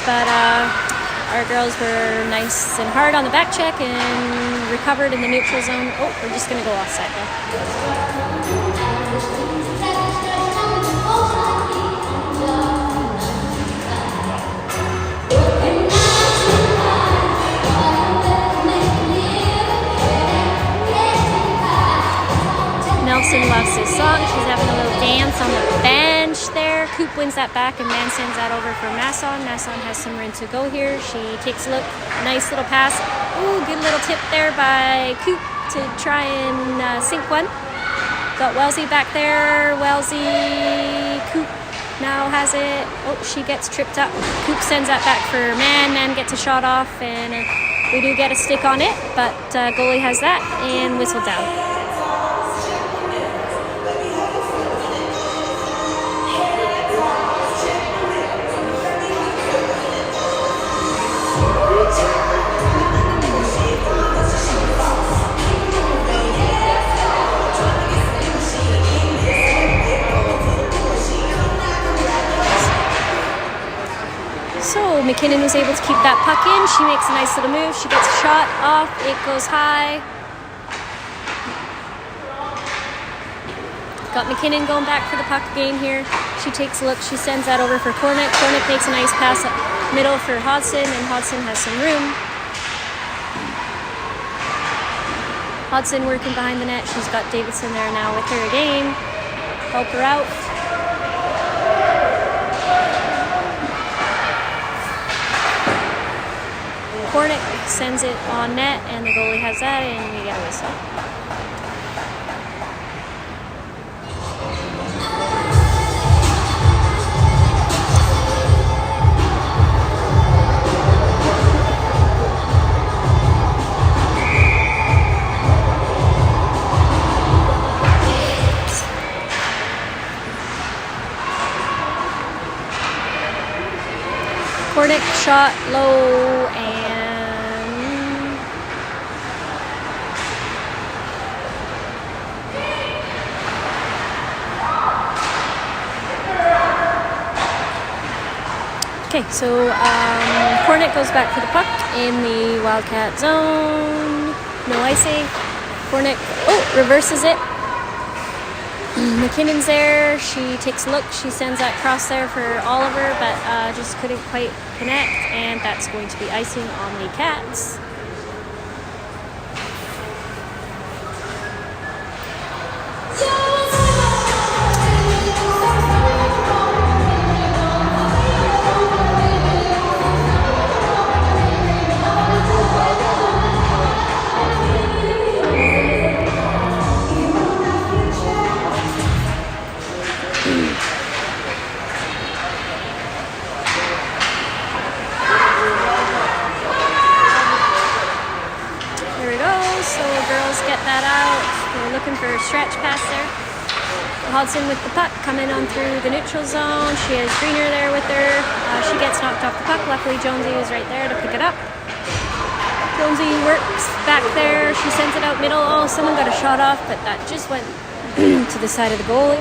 But our girls were nice and hard on the back check and recovered in the neutral zone. Oh, we're just going to go offside though. Nelson loves this song. She's having a little dance on the bench there. Coop wins that back and man sends that over for Masson. Masson has some room to go here. She takes a look. Nice little pass. Ooh, good little tip there by Coop to try and sink one. Got Wellesley back there. Wellesley. Coop now has it. Oh, she gets tripped up. Coop sends that back for Man. Man gets a shot off and we do get a stick on it, but goalie has that and whistle down. So McKinnon was able to keep that puck in. She makes a nice little move. She gets a shot off. It goes high. Got McKinnon going back for the puck again here. She takes a look. She sends that over for Cornick. Cornick makes a nice pass up middle for Hodson, and Hodson has some room. Hodson working behind the net. She's got Davidson there now with her again. Help her out. Cornick sends it on net, and the goalie has that, and we get a whistle. Cornick shot low and okay, so Cornick goes back for the puck in the Wildcat zone. No icing. Cornick, reverses it. McKinnon's there. She takes a look. She sends that cross there for Oliver, but just couldn't quite connect, and that's going to be icing on the Cats. Stretch pass there. Hodson with the puck coming on through the neutral zone. She has Greener there with her. She gets knocked off the puck. Luckily Jonesy is right there to pick it up. Jonesy works back there. She sends it out middle. Oh, someone got a shot off, but that just went to the side of the goalie.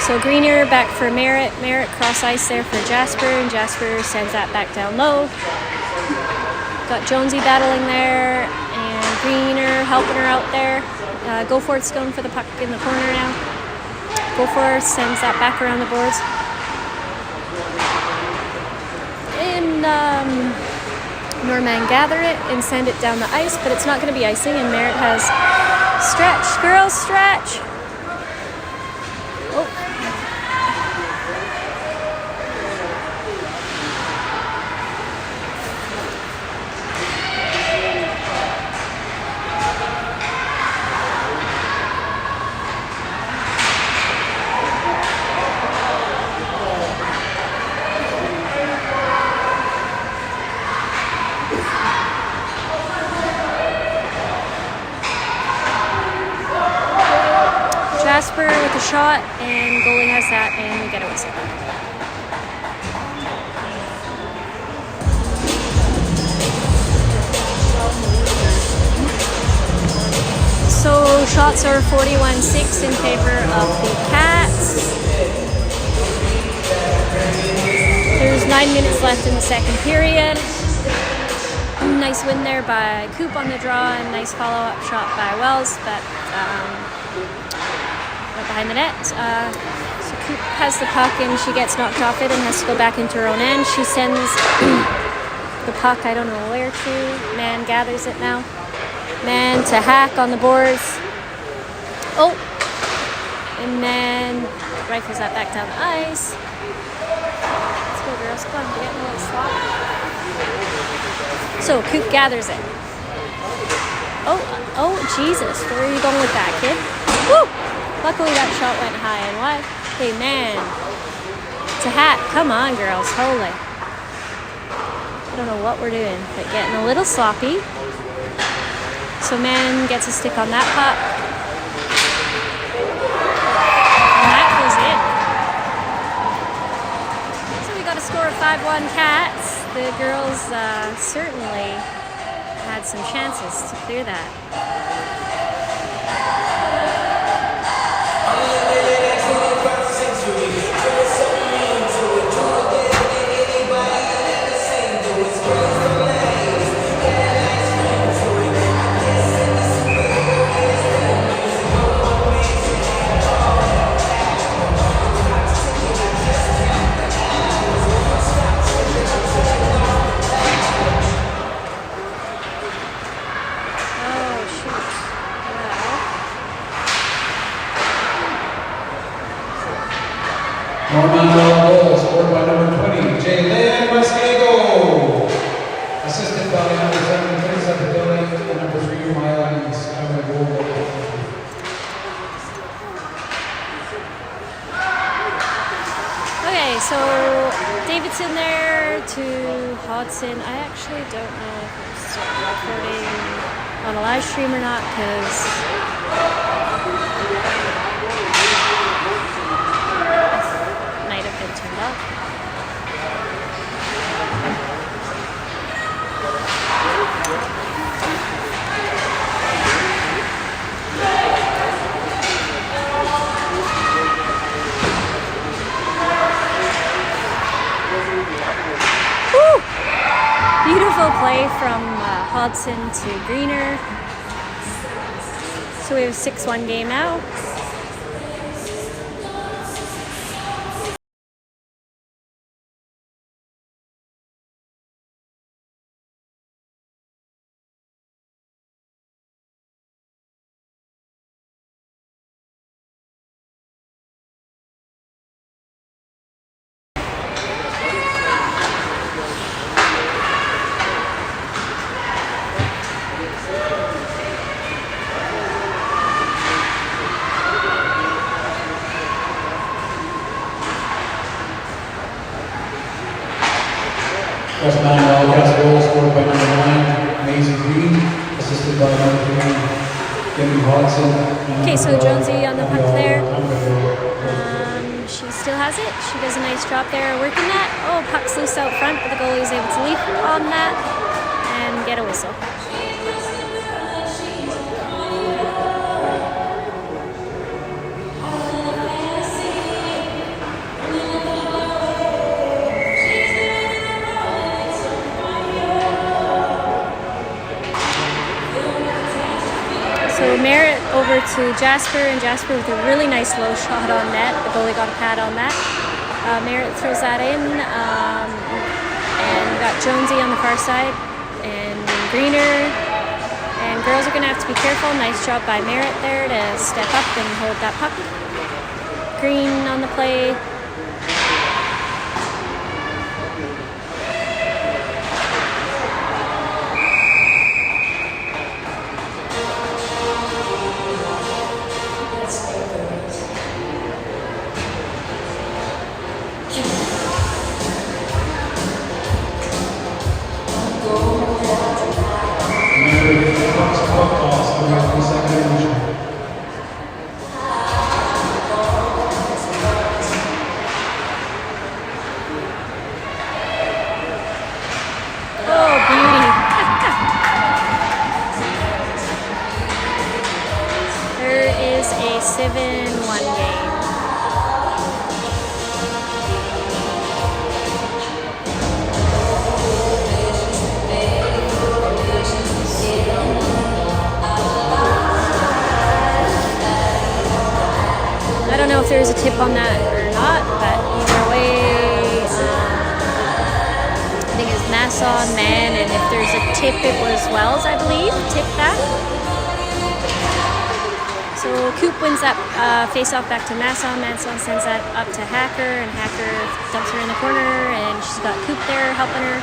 So Greener back for Merritt. Merritt cross ice there for Jasper, and Jasper sends that back down low. Got Jonesy battling there, and Greener helping her out there. Goforth's going for the puck in the corner now. Goforth sends that back around the boards. And Norman gather it and send it down the ice, but it's not going to be icing, and Merritt has stretch. Girls, stretch. Oh. shot, and goalie has that, and we get a whistle. So shots are 41-6 in favor of the Cats. There's 9 minutes left in the second period. Nice win there by Coop on the draw, and nice follow-up shot by Wells, but went behind the net. So Coop has the puck, and she gets knocked off it and has to go back into her own end. She sends the puck, I don't know where to. Man gathers it now. Man to Hack on the boards. Oh! And then rifles that back down the ice. Let's go, girls. Come on, we're getting a little sloppy. So Coop gathers it. Oh, Jesus. Where are you going with that, kid? Woo! Luckily that shot went high and wide. Hey, man. It's a hat. Come on, girls. Holy. I don't know what we're doing, but getting a little sloppy. So man gets a stick on that puck. And that goes in. So we got a score of 5-1 Cats. The girls certainly had some chances to clear that. Norman goal scored by number 20, Jaylen Muskego. Assisted by number 7, Teresa Padilla, and number 3, Maya Skyway. Okay, so Davidson there to Hodson. I actually don't know if I'm still recording on a live stream or not, because turned up. Woo! Beautiful play from Hodson to Greener. So we have a 6-1 game now. West Nile Cats goal scored by number 9, Maisie Green, assisted by number 3, Debbie Hodson. Okay, so Jonesy on the puck there. She still has it. She does a nice job there working that. Oh, puck's loose out front, but the goalie is able to leap on that and get a whistle. So Merritt over to Jasper, and Jasper with a really nice low shot on net. The goalie got a pad on that. Merritt throws that in, and we got Jonesy on the far side, and Greener. And girls are going to have to be careful. Nice job by Merritt there to step up and hold that puck. Green on the play. 7-1 game. I don't know if there's a tip on that or not, but either way, I think it's Masson, Man, and if there's a tip, it was Wells, I believe, tipped that. So Coop wins that face-off back to Masson. Masson sends that up to Hacker, and Hacker dumps her in the corner, and she's got Coop there helping her.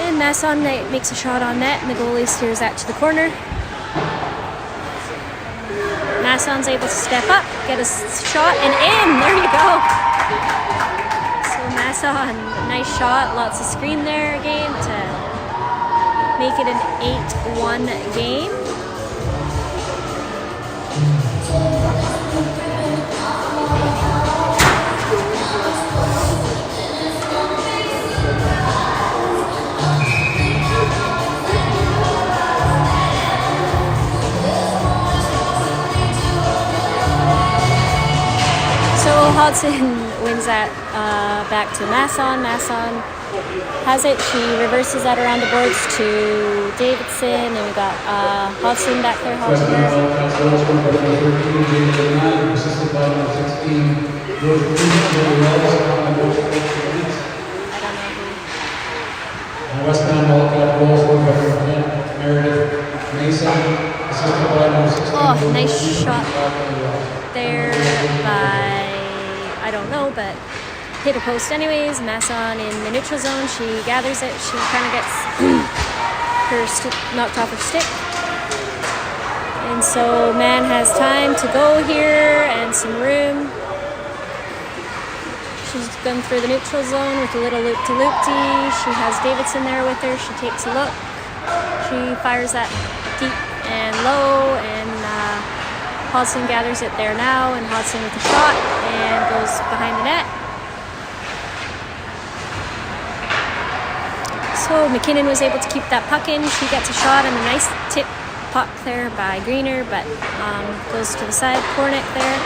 And Masson makes a shot on net, and the goalie steers that to the corner. Masson's able to step up, get a shot, and in! There you go! So Masson, nice shot, lots of screen there again to make it an 8-1 game. Hodson wins that back to Masson. Masson has it. She reverses that around the boards to Davidson, and we got Hodson back there. Hodson. West Ham has goals scored by number 13, James Bernard, assisted by number 16, George Cruz, Joey Wells, on goals for 4 minutes. I don't know who. And West Ham got goals scored by number 10, Meredith Mason, assisted by number 16. Oh, George nice Cruz, shot Wells. there by, I don't know, but hit a post anyways. Masson in the neutral zone. She gathers it. She kind of gets her knocked off her stick. And so Man has time to go here and some room. She's gone through the neutral zone with a little loop-to-loop-tee. She has Davidson there with her. She takes a look. She fires that deep and low, and Hodson gathers it there now, and Hodson with the shot and goes behind the net. So McKinnon was able to keep that puck in. She gets a shot and a nice tip puck there by Greener, but goes to the side. Kornick there.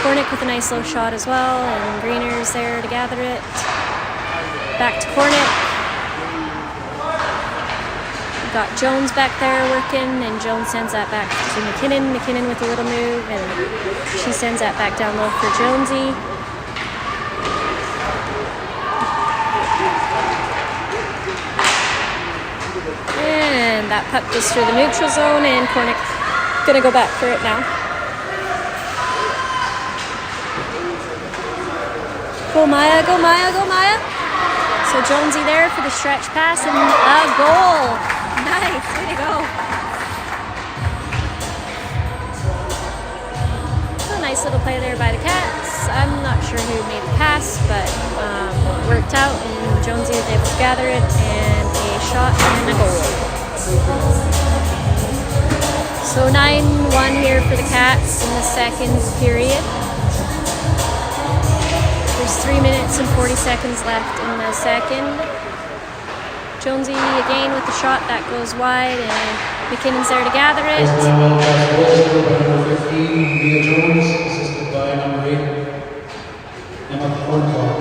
Kornick with a nice low shot as well, and Greener's there to gather it. Back to Kornick. Got Jones back there working, and Jones sends that back to McKinnon. McKinnon with a little move, and she sends that back down low for Jonesy. And that puck goes through the neutral zone, and Kornick gonna go back for it now. Go Maya, go Maya, go Maya. So Jonesy there for the stretch pass, and a goal. Nice, way to go. So a nice little play there by the Cats. I'm not sure who made the pass, but worked out, and Jonesy was able to gather it, and a shot and a goal. So 9-1 here for the Cats in the second period. There's 3 minutes and 40 seconds left in the second. Jonesy again with the shot that goes wide, and McKinnon's there to gather it. West Ham got goals scored by number 15, Mia Jones, assisted by number 8, Emma Cornwall.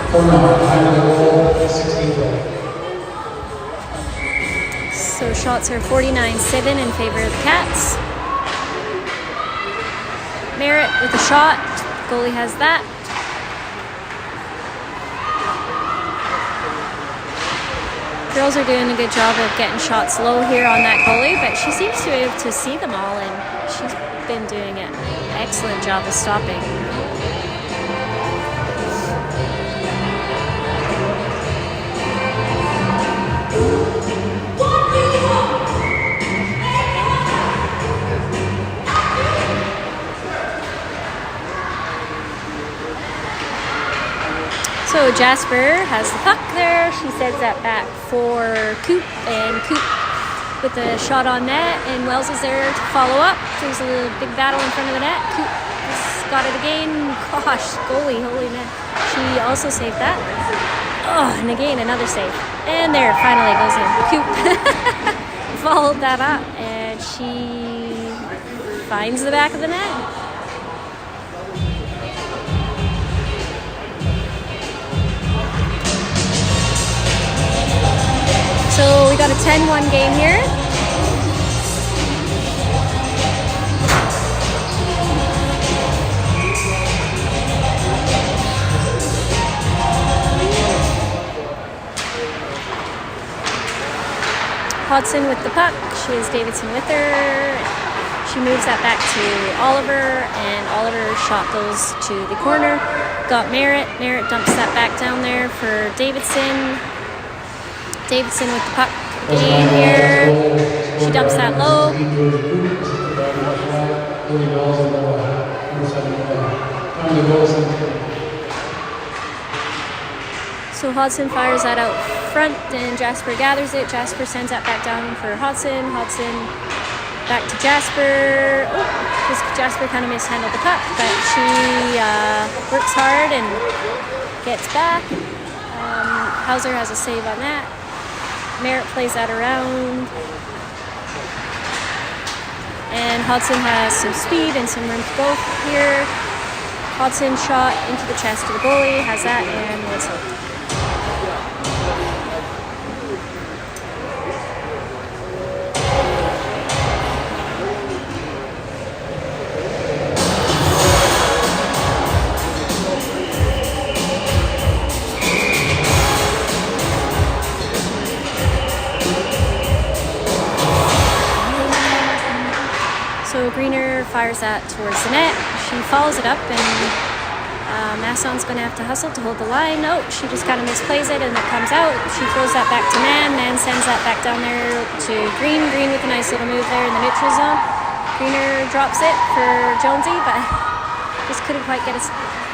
Cornwall behind the goal, 16-12. So shots are 49-7 in favor of the Cats. Merritt with a shot. Goalie has that. Girls are doing a good job of getting shots low here on that goalie, but she seems to be able to see them all, and she's been doing an excellent job of stopping. So Jasper has the puck there. She sends that back for Coop, and Coop with the shot on net, and Wells is there to follow up. There's a little big battle in front of the net. Coop has got it again. Gosh, goalie, holy man. She also saved that. Oh, and again, another save. And there, finally goes in. Coop followed that up and she finds the back of the net. So we got a 10-1 game here. Hodson with the puck. She has Davidson with her. She moves that back to Oliver, and Oliver's shot goes to the corner. Got Merritt. Merritt dumps that back down there for Davidson. Davidson with the puck again here. She dumps that low. So Hodson fires that out front, and Jasper gathers it. Jasper sends that back down for Hodson. Hodson back to Jasper. Oh, Jasper kind of mishandled the puck, but she works hard and gets back. Hauser has a save on that. Merritt plays that around. And Hodson has some speed and some room to go here. Hodson shot into the chest of the goalie, has that, and whistle. So Greener fires that towards the net. She follows it up, and Masson's going to have to hustle to hold the line. No, she just kind of misplays it, and it comes out. She throws that back to Mann. Mann sends that back down there to Green. Green with a nice little move there in the neutral zone. Greener drops it for Jonesy, but just couldn't quite get a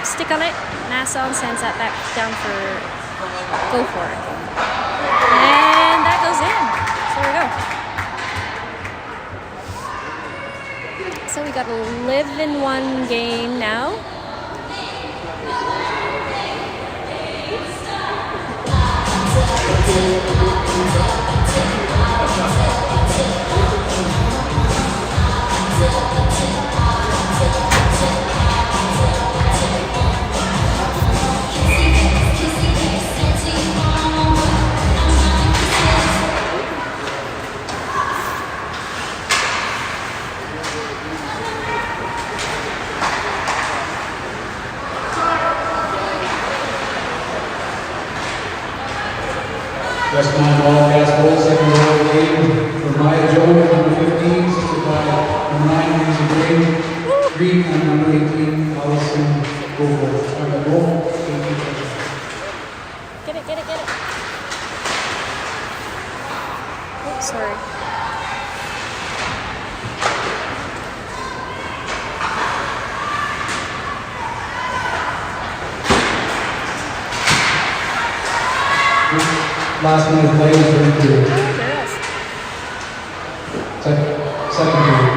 stick on it. Masson sends that back down for Go for it. And that goes in. So there we go. So we got a 11-1 game now. West Nine Wildcats goal, second goal of the game for Maya Jones, number 15, assisted by number 9, Lindsay Green, and number 18, Allison Goforth. Goal. Get it. Oops, sorry. Last minute play in the third period. There is. Second period.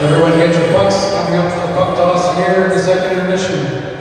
Everyone get your pucks coming up for the puck toss here in the second intermission.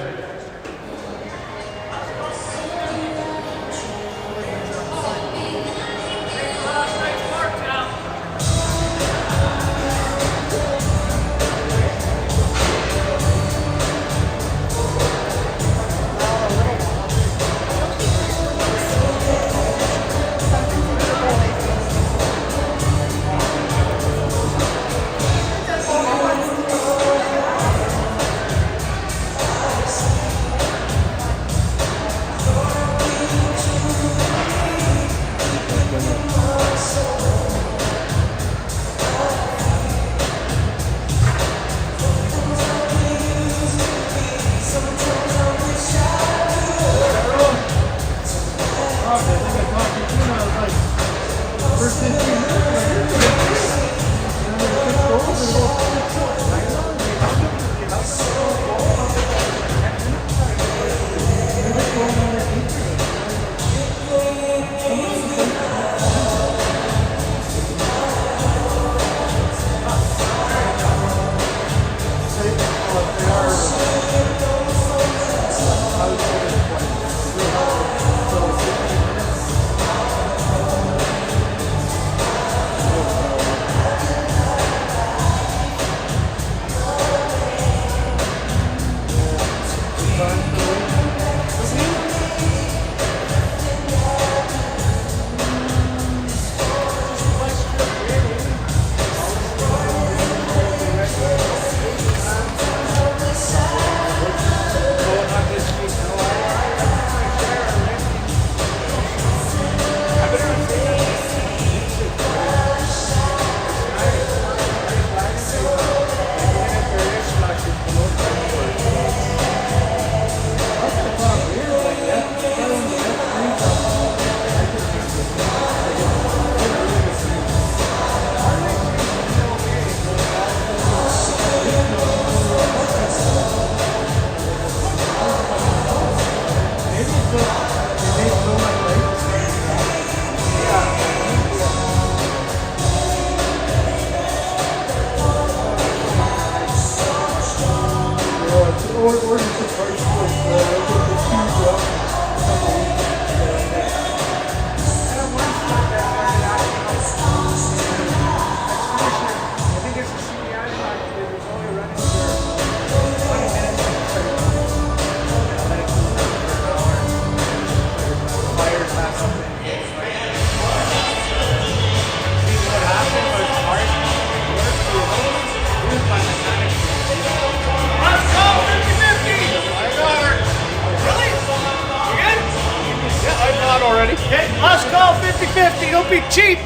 Last call, 50-50. Don't be cheap.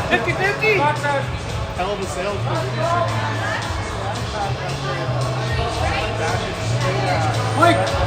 50-50. Hell of a sales. Mike.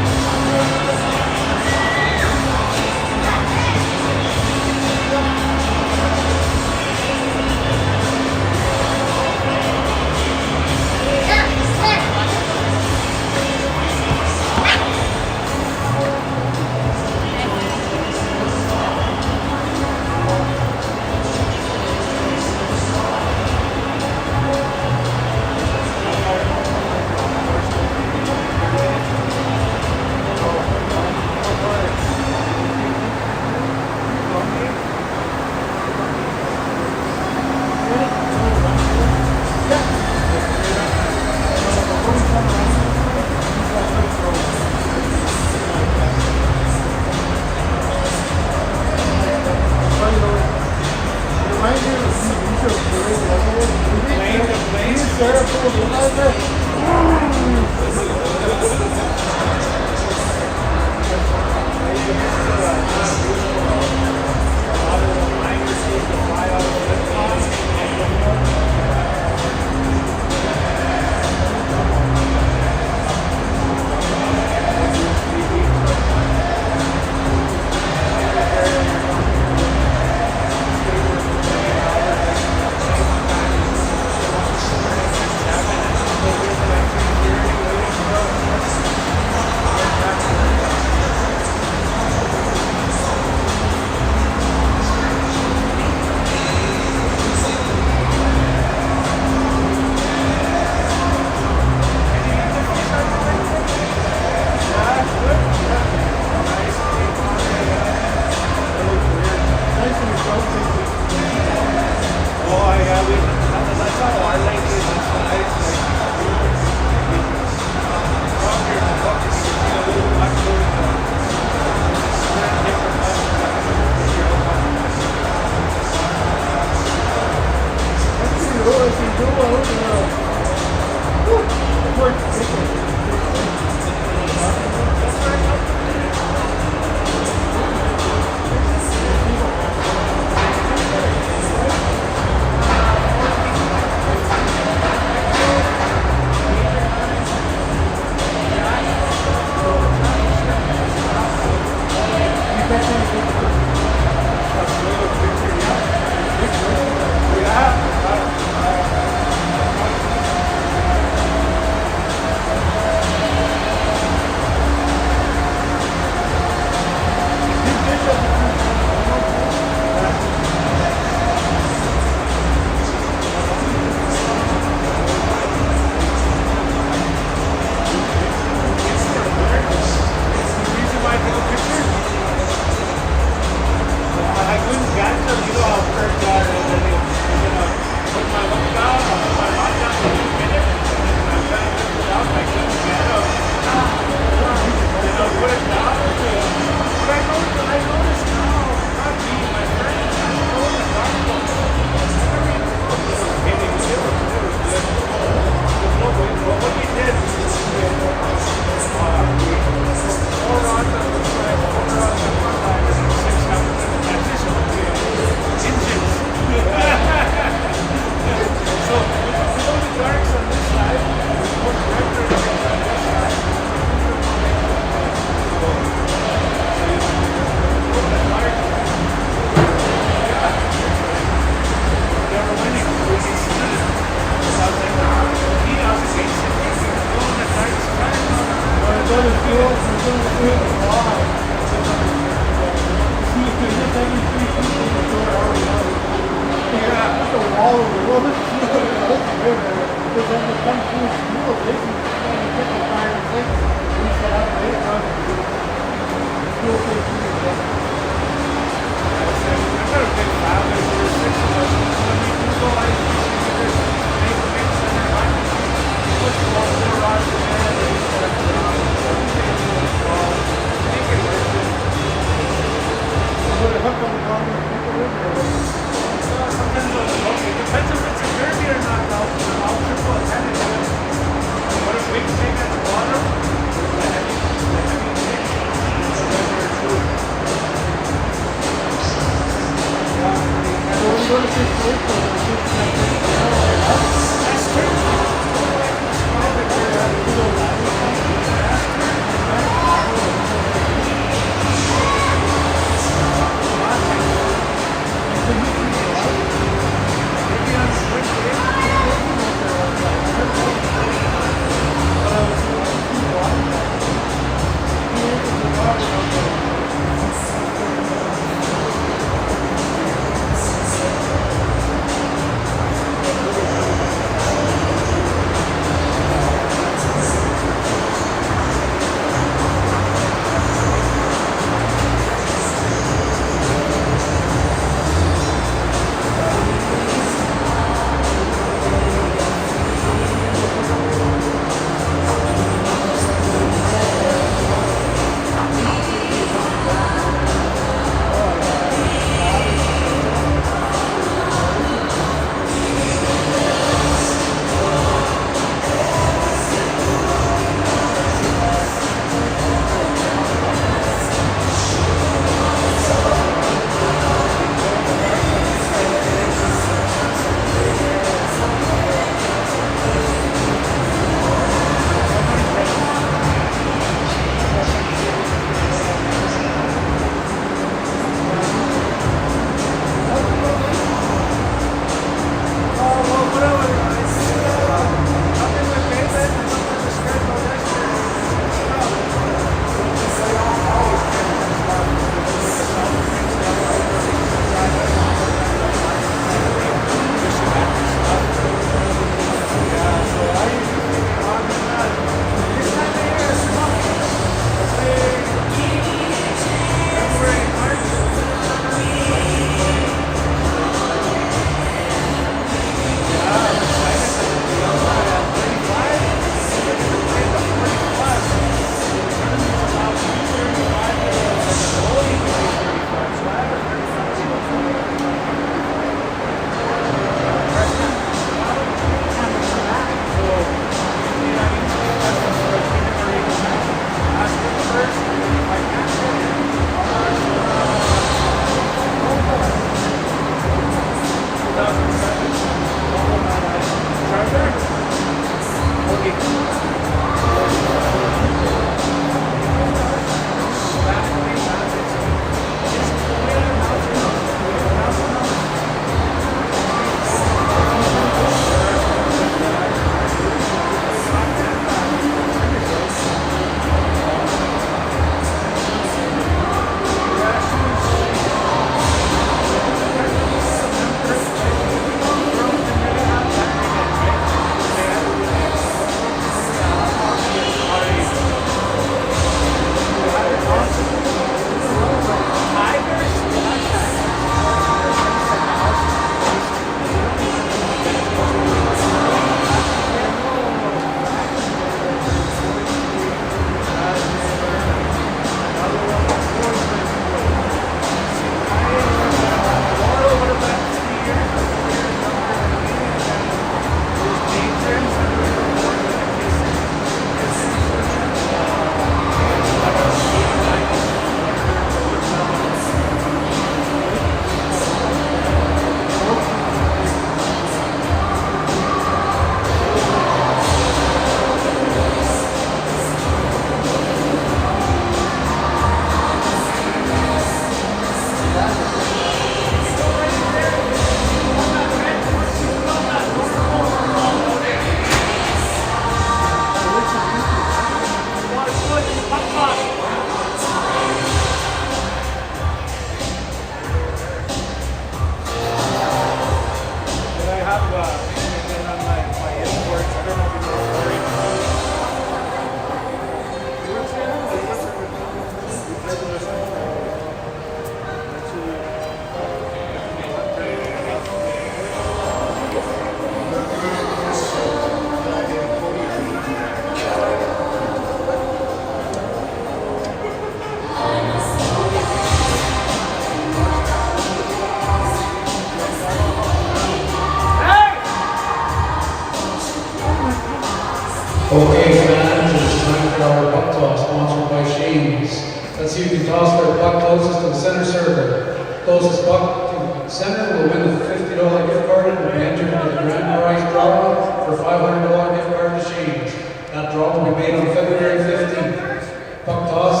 Okay, fans, it's time for our puck toss, sponsored by Shane's. Let's see who can toss their puck closest to the center circle. Closest puck to center will win the $50 gift card and will be entered into the grand prize draw for $500 gift card to Shane's. That draw will be made on February 15th. Puck toss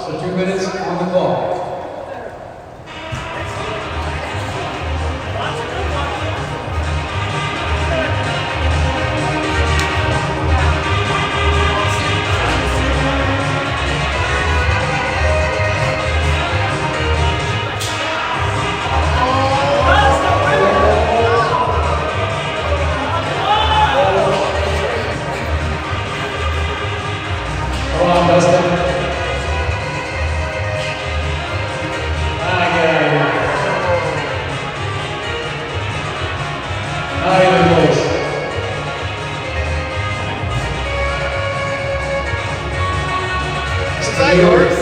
for 2 minutes on the clock. Come on, Dustin. Get out of here. Not even close. Is that yours?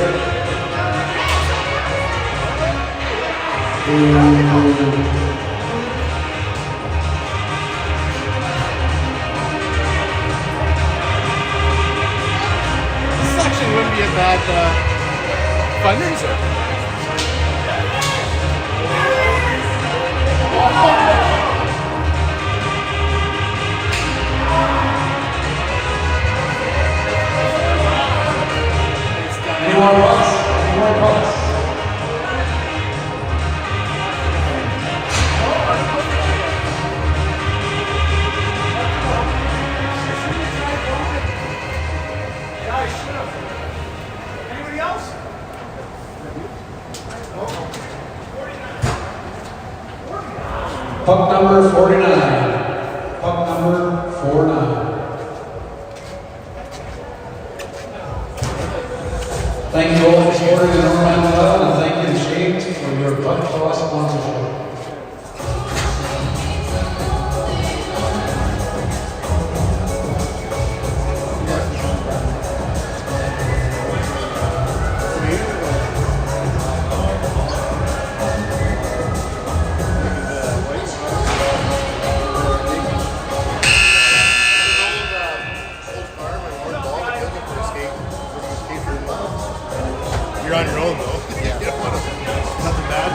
This actually wouldn't be a bad fundraiser. Any more pucks? Any more pucks? Anybody else? Puck number 49. Puck number 49. Thank you all for supporting the Northland Wild, and thank you to Shane's for your puck toss sponsorship. You're on your own though. Nothing bad.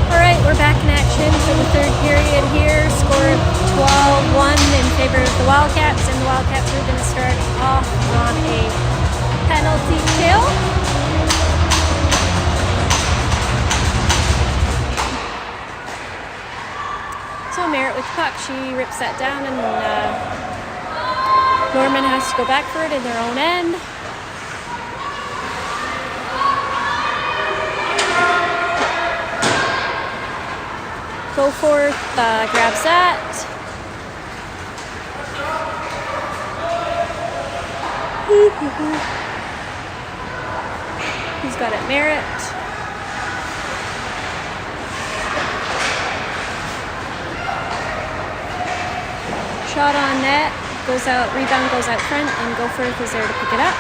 All right, we're back in action for the third period here. Score of 12-1 in favor of the Wildcats, and the Wildcats are going to start off on a penalty kill. So Merritt with the puck, she rips that down, and Norman has to go back for it in their own end. Goforth grabs that. He's got it, Merritt. Shot on net, goes out, rebound goes out front, and Goforth is there to pick it up.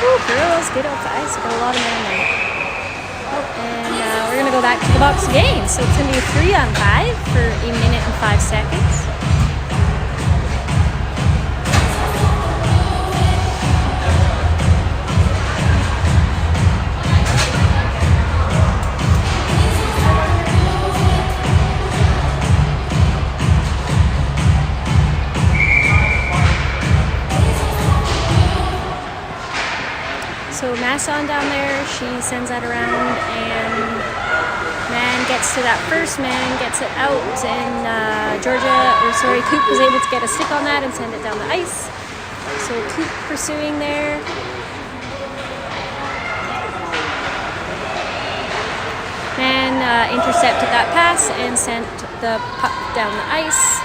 Ooh, girls, get off the ice. Got a lot of men there. Oh, and we're going to go back to the box again. So it's going to be a 3-on-5 for a minute and 5 seconds. So Masson down there, she sends that around, and man gets to that first man, gets it out, and Coop was able to get a stick on that and send it down the ice. So Coop pursuing there. Man intercepted that pass and sent the puck down the ice.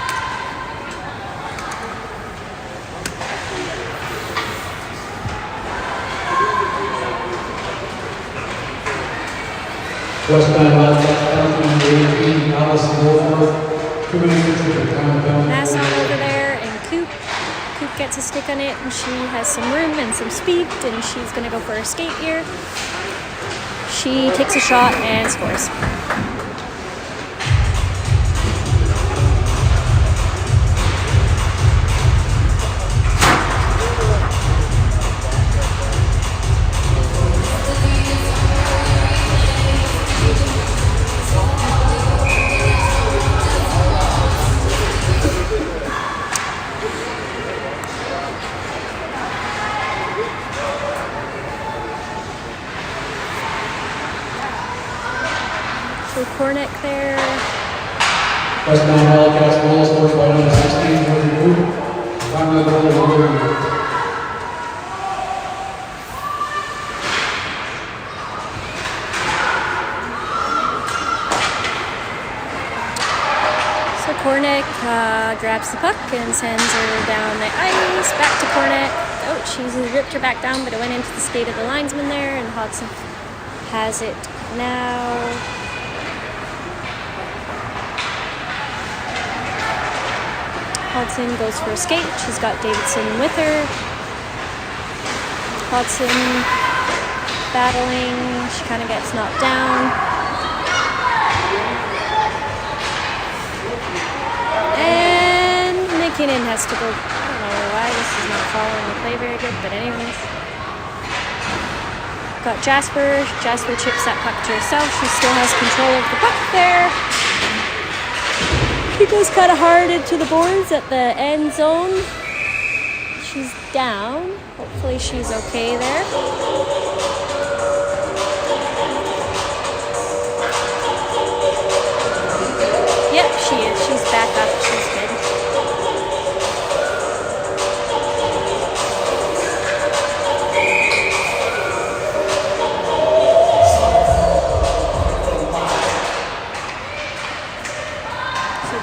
Westbound Wildcats penalty number 18, Allison Goforth. 2 minutes to the time penalty. Masson over there, and Coop. Coop gets a stick on it, and she has some room and some speed, and she's going to go for a skate here. She takes a shot and scores. So Cornick there. Westbound Wildcats goal scored by number 16, Jordan Coop. Final goal, Jordan. So Cornick grabs the puck and sends her down the ice. Back to Cornick. Oh, she's ripped her back down, but it went into the skate of the linesman there, and Hodson has it now. Hodson goes for a skate. She's got Davidson with her. Hodson battling. She kind of gets knocked down. And McKinnon has to go. I don't know why this is not following the play very good, but anyways. Got Jasper. Jasper chips that puck to herself. She still has control of the puck there. She goes kind of hard into the boards at the end zone. She's down. Hopefully she's okay there. Yep, she is. She's back up. She's good.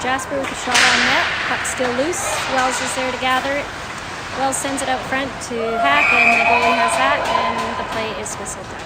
Jasper with a shot on net. Puck still loose. Wells is there to gather it. Wells sends it out front to Hack, and the goalie has that, and the play is whistled down.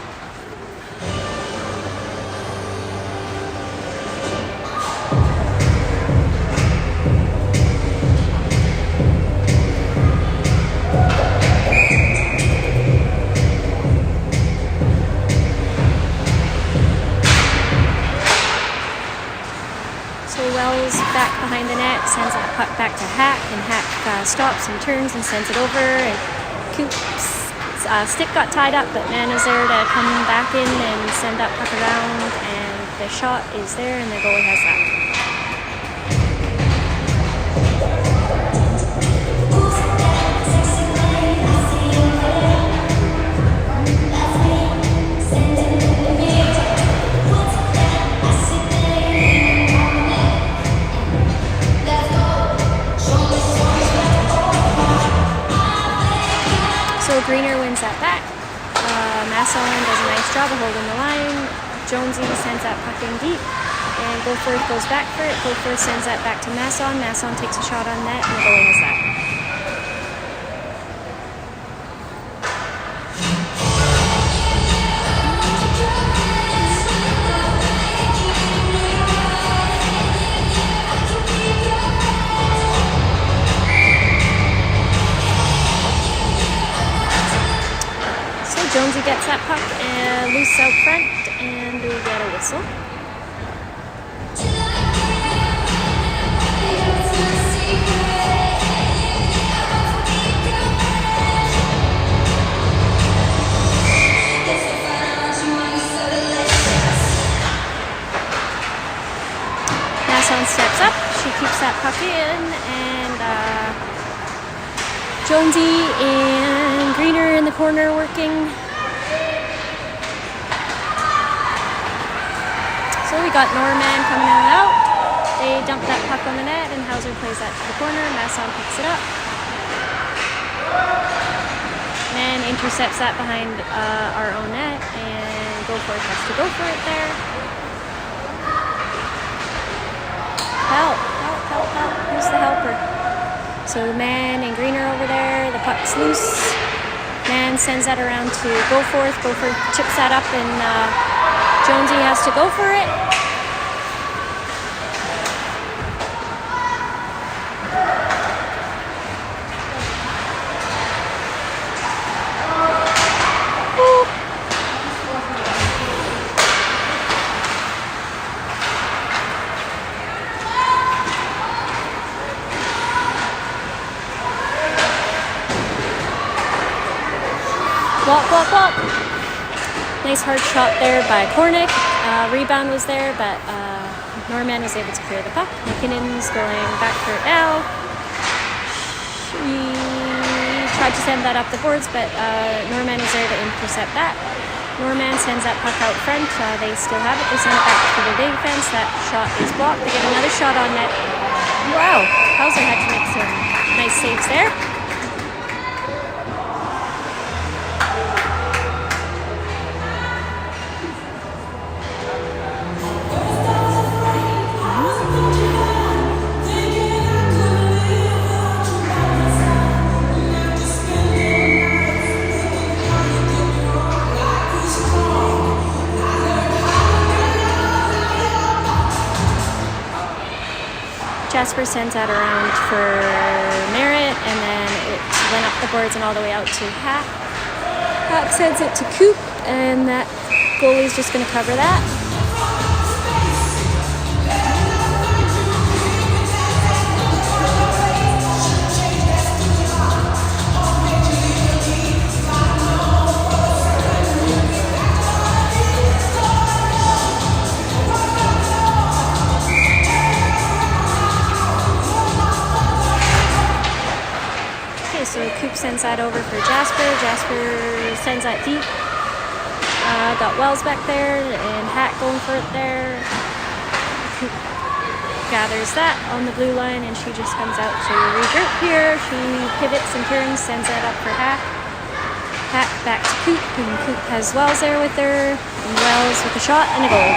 Wells back behind the net, sends that puck back to Hack, and Hack stops and turns and sends it over, and Coop's stick got tied up, but Man is there to come back in and send that puck around, and the shot is there and the goalie has that. So Greener wins that back. Masson does a nice job of holding the line. Jonesy sends that puck in deep. And Goforth goes back for it. Goforth sends that back to Masson. Masson takes a shot on net and the goalie has that. Jonesy gets that puck loose out front, and we get a whistle. Masson steps up. She keeps that puck in, and Jonesy and Greener in the corner working. So we got Norman coming in and out. They dump that puck on the net, and Hauser plays that to the corner. Masson picks it up. And intercepts that behind our own net, and Goforth has to go for it there. Help, help, help, help. Who's the helper? So Mann and Greener over there. The puck's loose. Mann sends that around to Goforth. Goforth chips that up, and Jonesy has to go for it. Walk, walk, walk. Nice hard shot there by Kornick. Rebound was there, but Norman was able to clear the puck. McKinnon's going back for it now. She tried to send that up the boards, but Norman was there to intercept that. Norman sends that puck out front. They still have it. They send it back to the defense. That shot is blocked. They get another shot on net. Wow, Hauser had to make some nice saves there. Jasper sends that around for Merritt, and then it went up the boards and all the way out to Hack. Hack sends it to Coop, and that goalie's just going to cover that. So Coop sends that over for Jasper. Jasper sends that deep. Got Wells back there and Hack going for it there. Coop gathers that on the blue line, and she just comes out to regroup here. She pivots and turns, sends that up for Hack. Hack back to Coop, and Coop has Wells there with her. And Wells with a shot and a goal.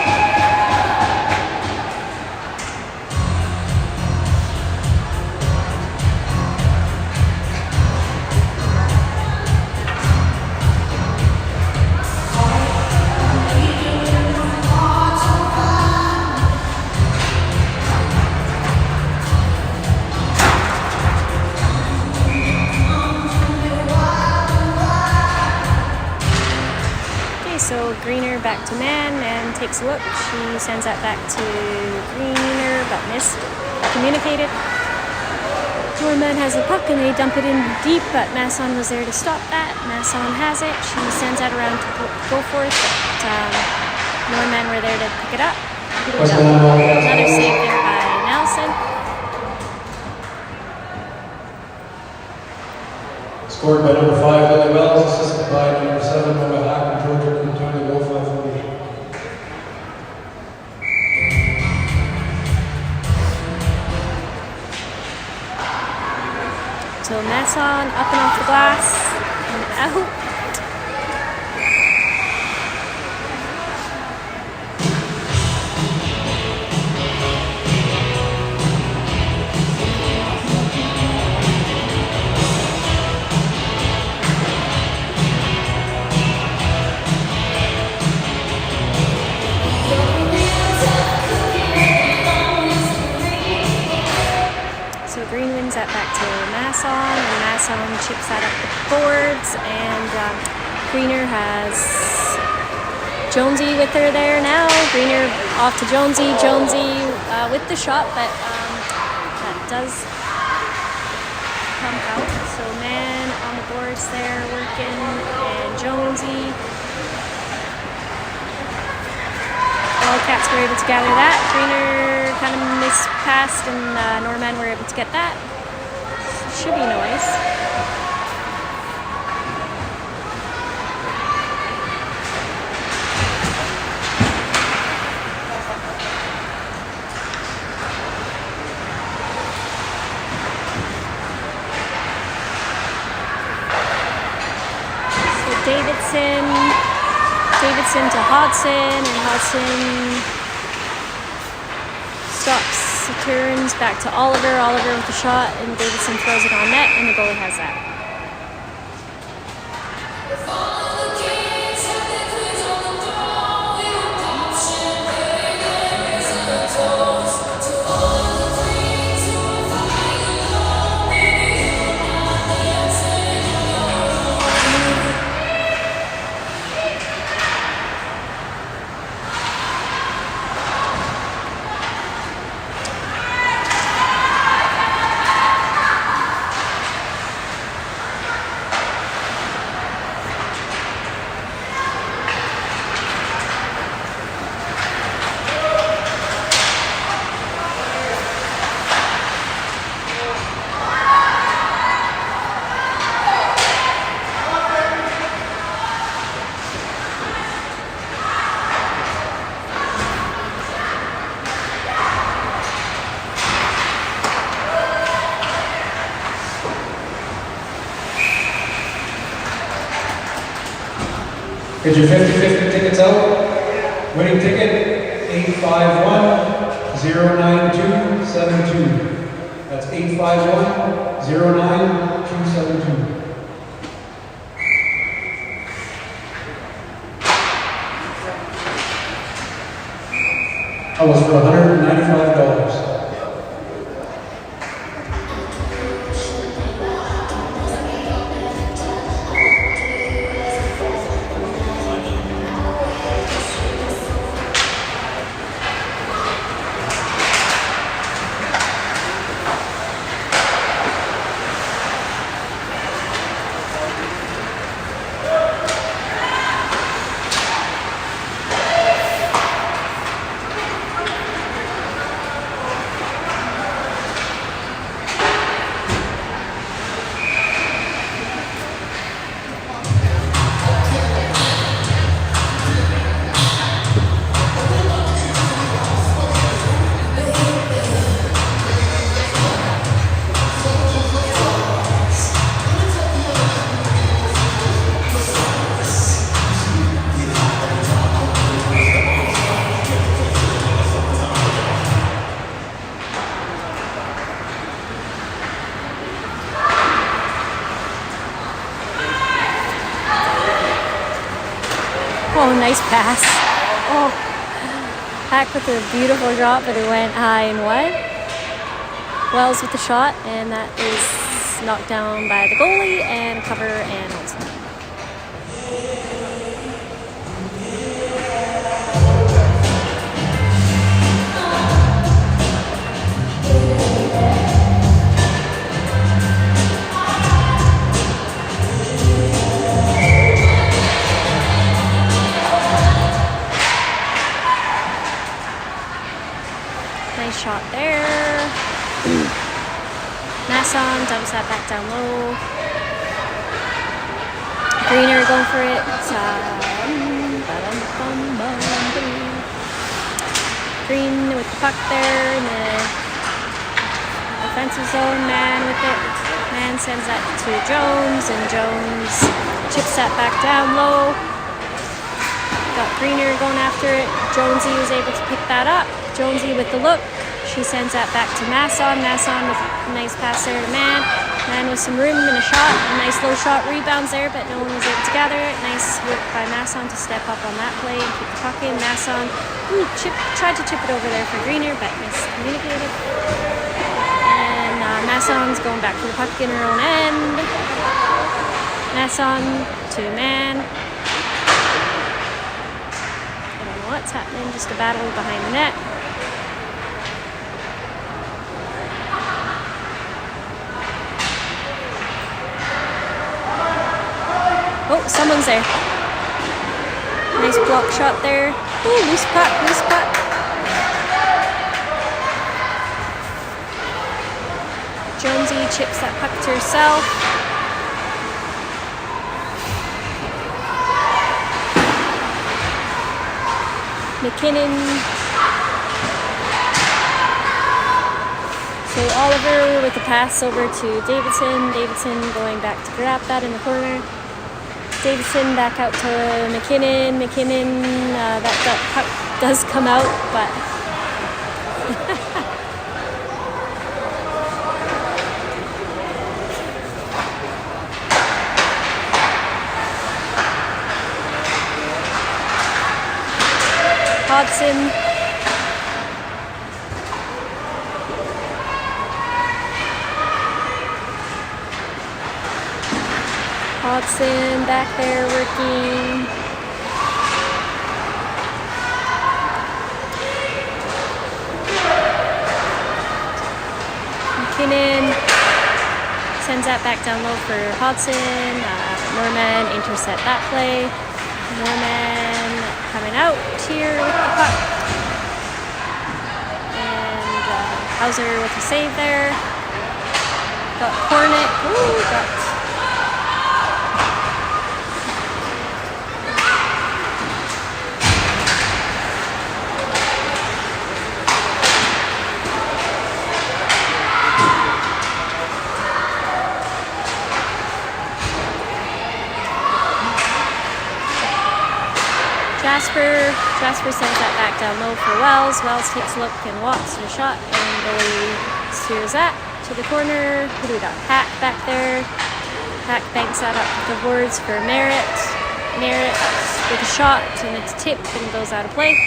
So Greener back to Mann. Mann takes a look. She sends that back to Greener, but missed. Communicated. Norman has the puck and they dump it in deep, but Masson was there to stop that. Masson has it. She sends that around to Goforth, but Norman were there to pick it up. What's going on? Another save there by Nelson. Scored by number 5, Lily Wells, assisted by number 7, Nova Hack, and Georgia Quintana, goal 540. So Masson up and off the glass and out. So Green wins that back to Masson, and Masson chips that up the boards, and Greener has Jonesy with her there now. Greener off to Jonesy. Jonesy with the shot, but that does come out. So man on the boards there working, and Jonesy. Wildcats were able to gather that. Greener kind of mispassed, and Norman were able to get that. Should be noise. So Davidson to Hodson, and Hodson stops, turns back to Oliver. Oliver with the shot, and Davidson throws it on net, and the goalie has that. Get your 50-50 tickets out. Winning ticket, 851-09272. That's 851-09272. That was for $195. Oh, nice pass. Oh, Hack with a beautiful drop, but it went high and wide. Wells with the shot, and that is knocked down by the goalie, and cover and Olsen. shot there. Masson dumps that back down low. Greener going for it. Green with the puck there in the offensive zone. Man with it. Man sends that to Jones, and Jones chips that back down low. Got Greener going after it. Jonesy was able to pick that up. Jonesy with the look. She sends that back to Masson. Masson with a nice pass there to Man. Man with some room and a shot. A nice low shot, rebounds there, but no one was able to gather it. Nice work by Masson to step up on that play and keep the puck in. Masson tried to chip it over there for Greener, but miscommunicated. And Masson's going back for the puck in her own end. Masson to Man. I don't know what's happening, just a battle behind the net. Oh, someone's there. Nice block shot there. Ooh, loose puck, loose puck. Jonesy chips that puck to herself. McKinnon. So Oliver with the pass over to Davidson. Davidson going back to grab that in the corner. Davidson back out to McKinnon. McKinnon, that puck does come out, but Hodson. Hodson back there working. McKinnon sends that back down low for Hodson. Norman intercept that play. Norman coming out here with the puck. And Hauser with a save there. Got Hornet. Ooh, got Jasper sends that back down low for Wells. Wells takes a look and walks to the shot, and goalie steers that to the corner. Who do we got? Hack back there. Hack banks that up the boards for Merritt. Merritt with a shot, and it's tipped and goes out of play.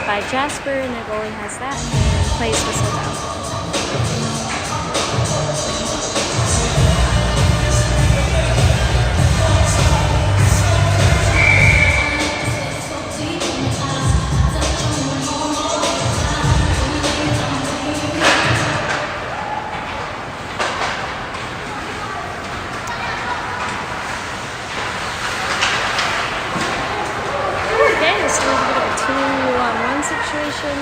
By Jasper, and the goalie has that and plays whistle down. Okay, so we're going to get a 2-on-1 situation.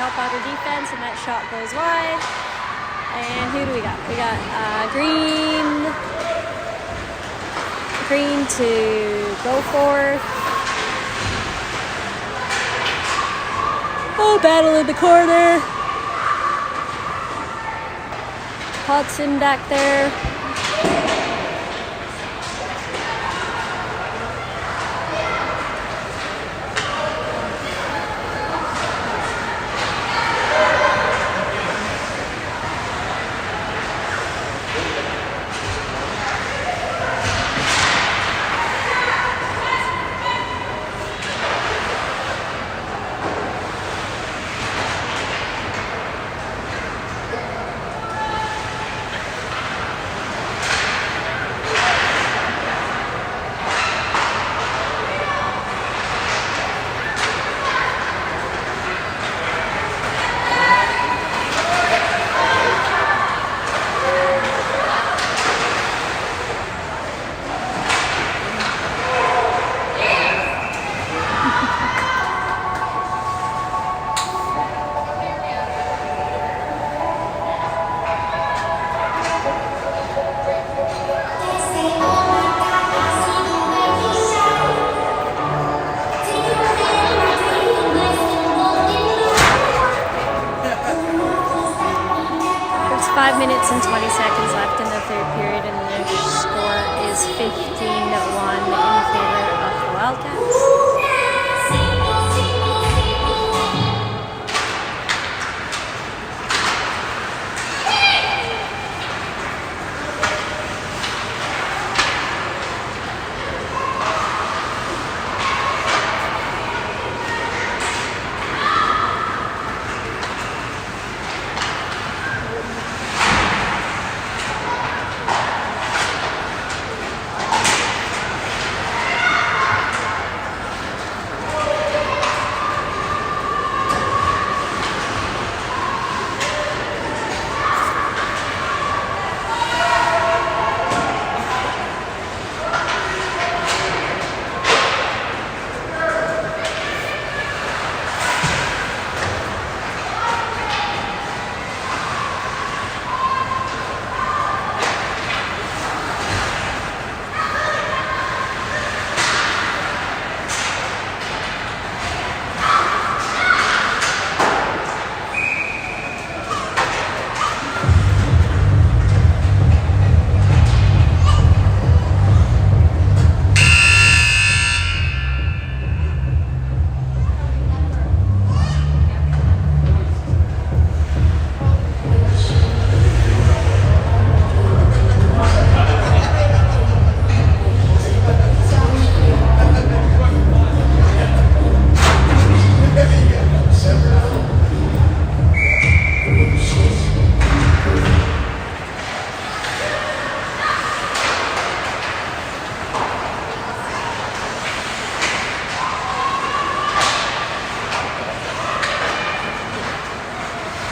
help out our defense, and that shot goes wide. And who do we got? We got Green to go forth. Oh, battle in the corner. Hudson back there. There's 5 minutes and 20 seconds left in the third period, and the score is 15-1 in favor of the Wildcats.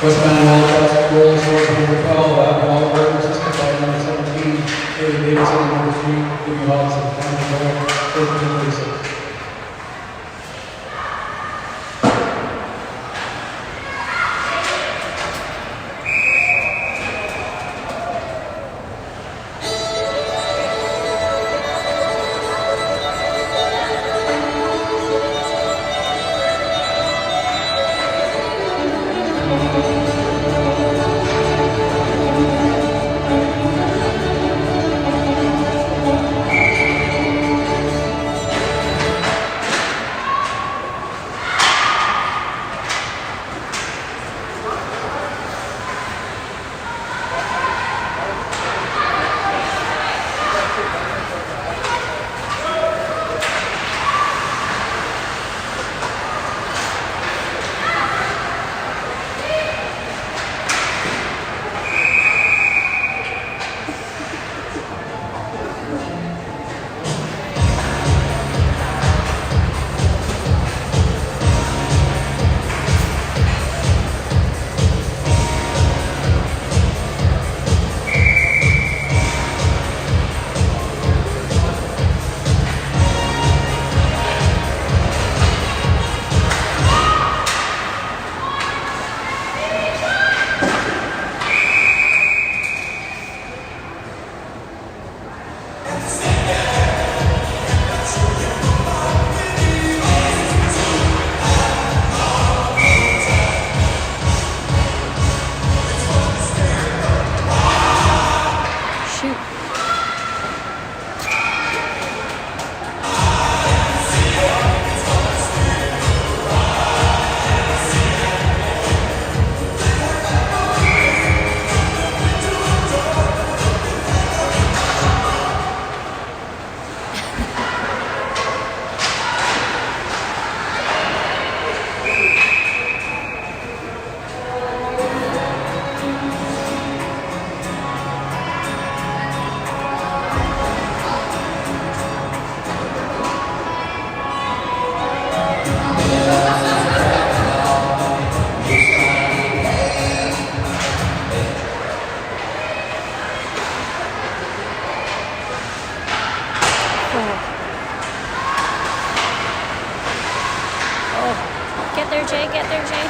Westman Wildcats goal scored number 12, Adam Oliver, assisted by number 17, David Davidson, number 3, Jimmy Hodgson, number 4, 14-36. there, Jay. Get there, Jay.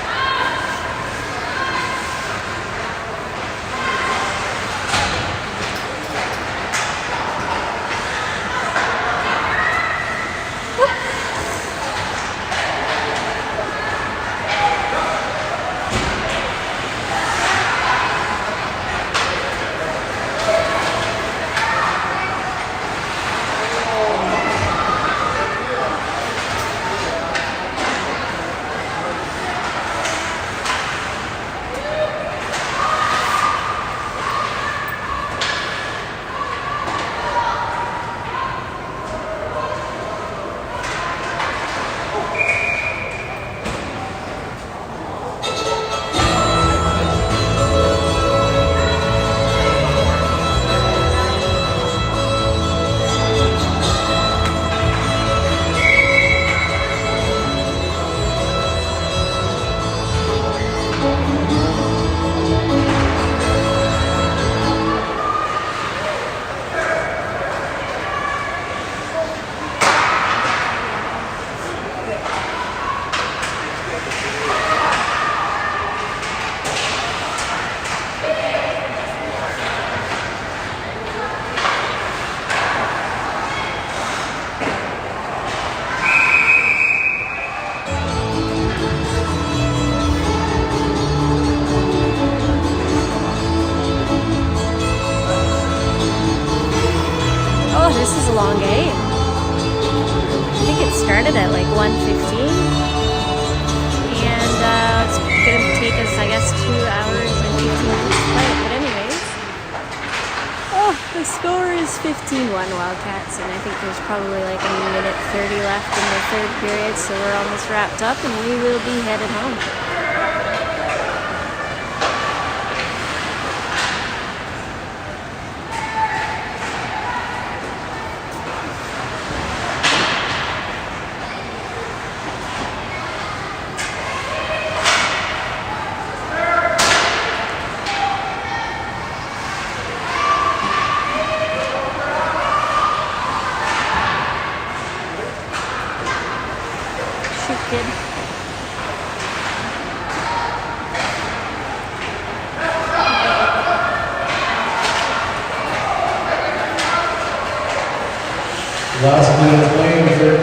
Oh, this is a long game. I think it started at like 1:15. And it's going to take us, I guess, 2 hours and 15 minutes to play it. But anyways, oh, the score is 15-1 Wildcats. And I think there's probably like a minute 30 left in the third period. So we're almost wrapped up and we will be headed home. Kid. Last minute of play in the third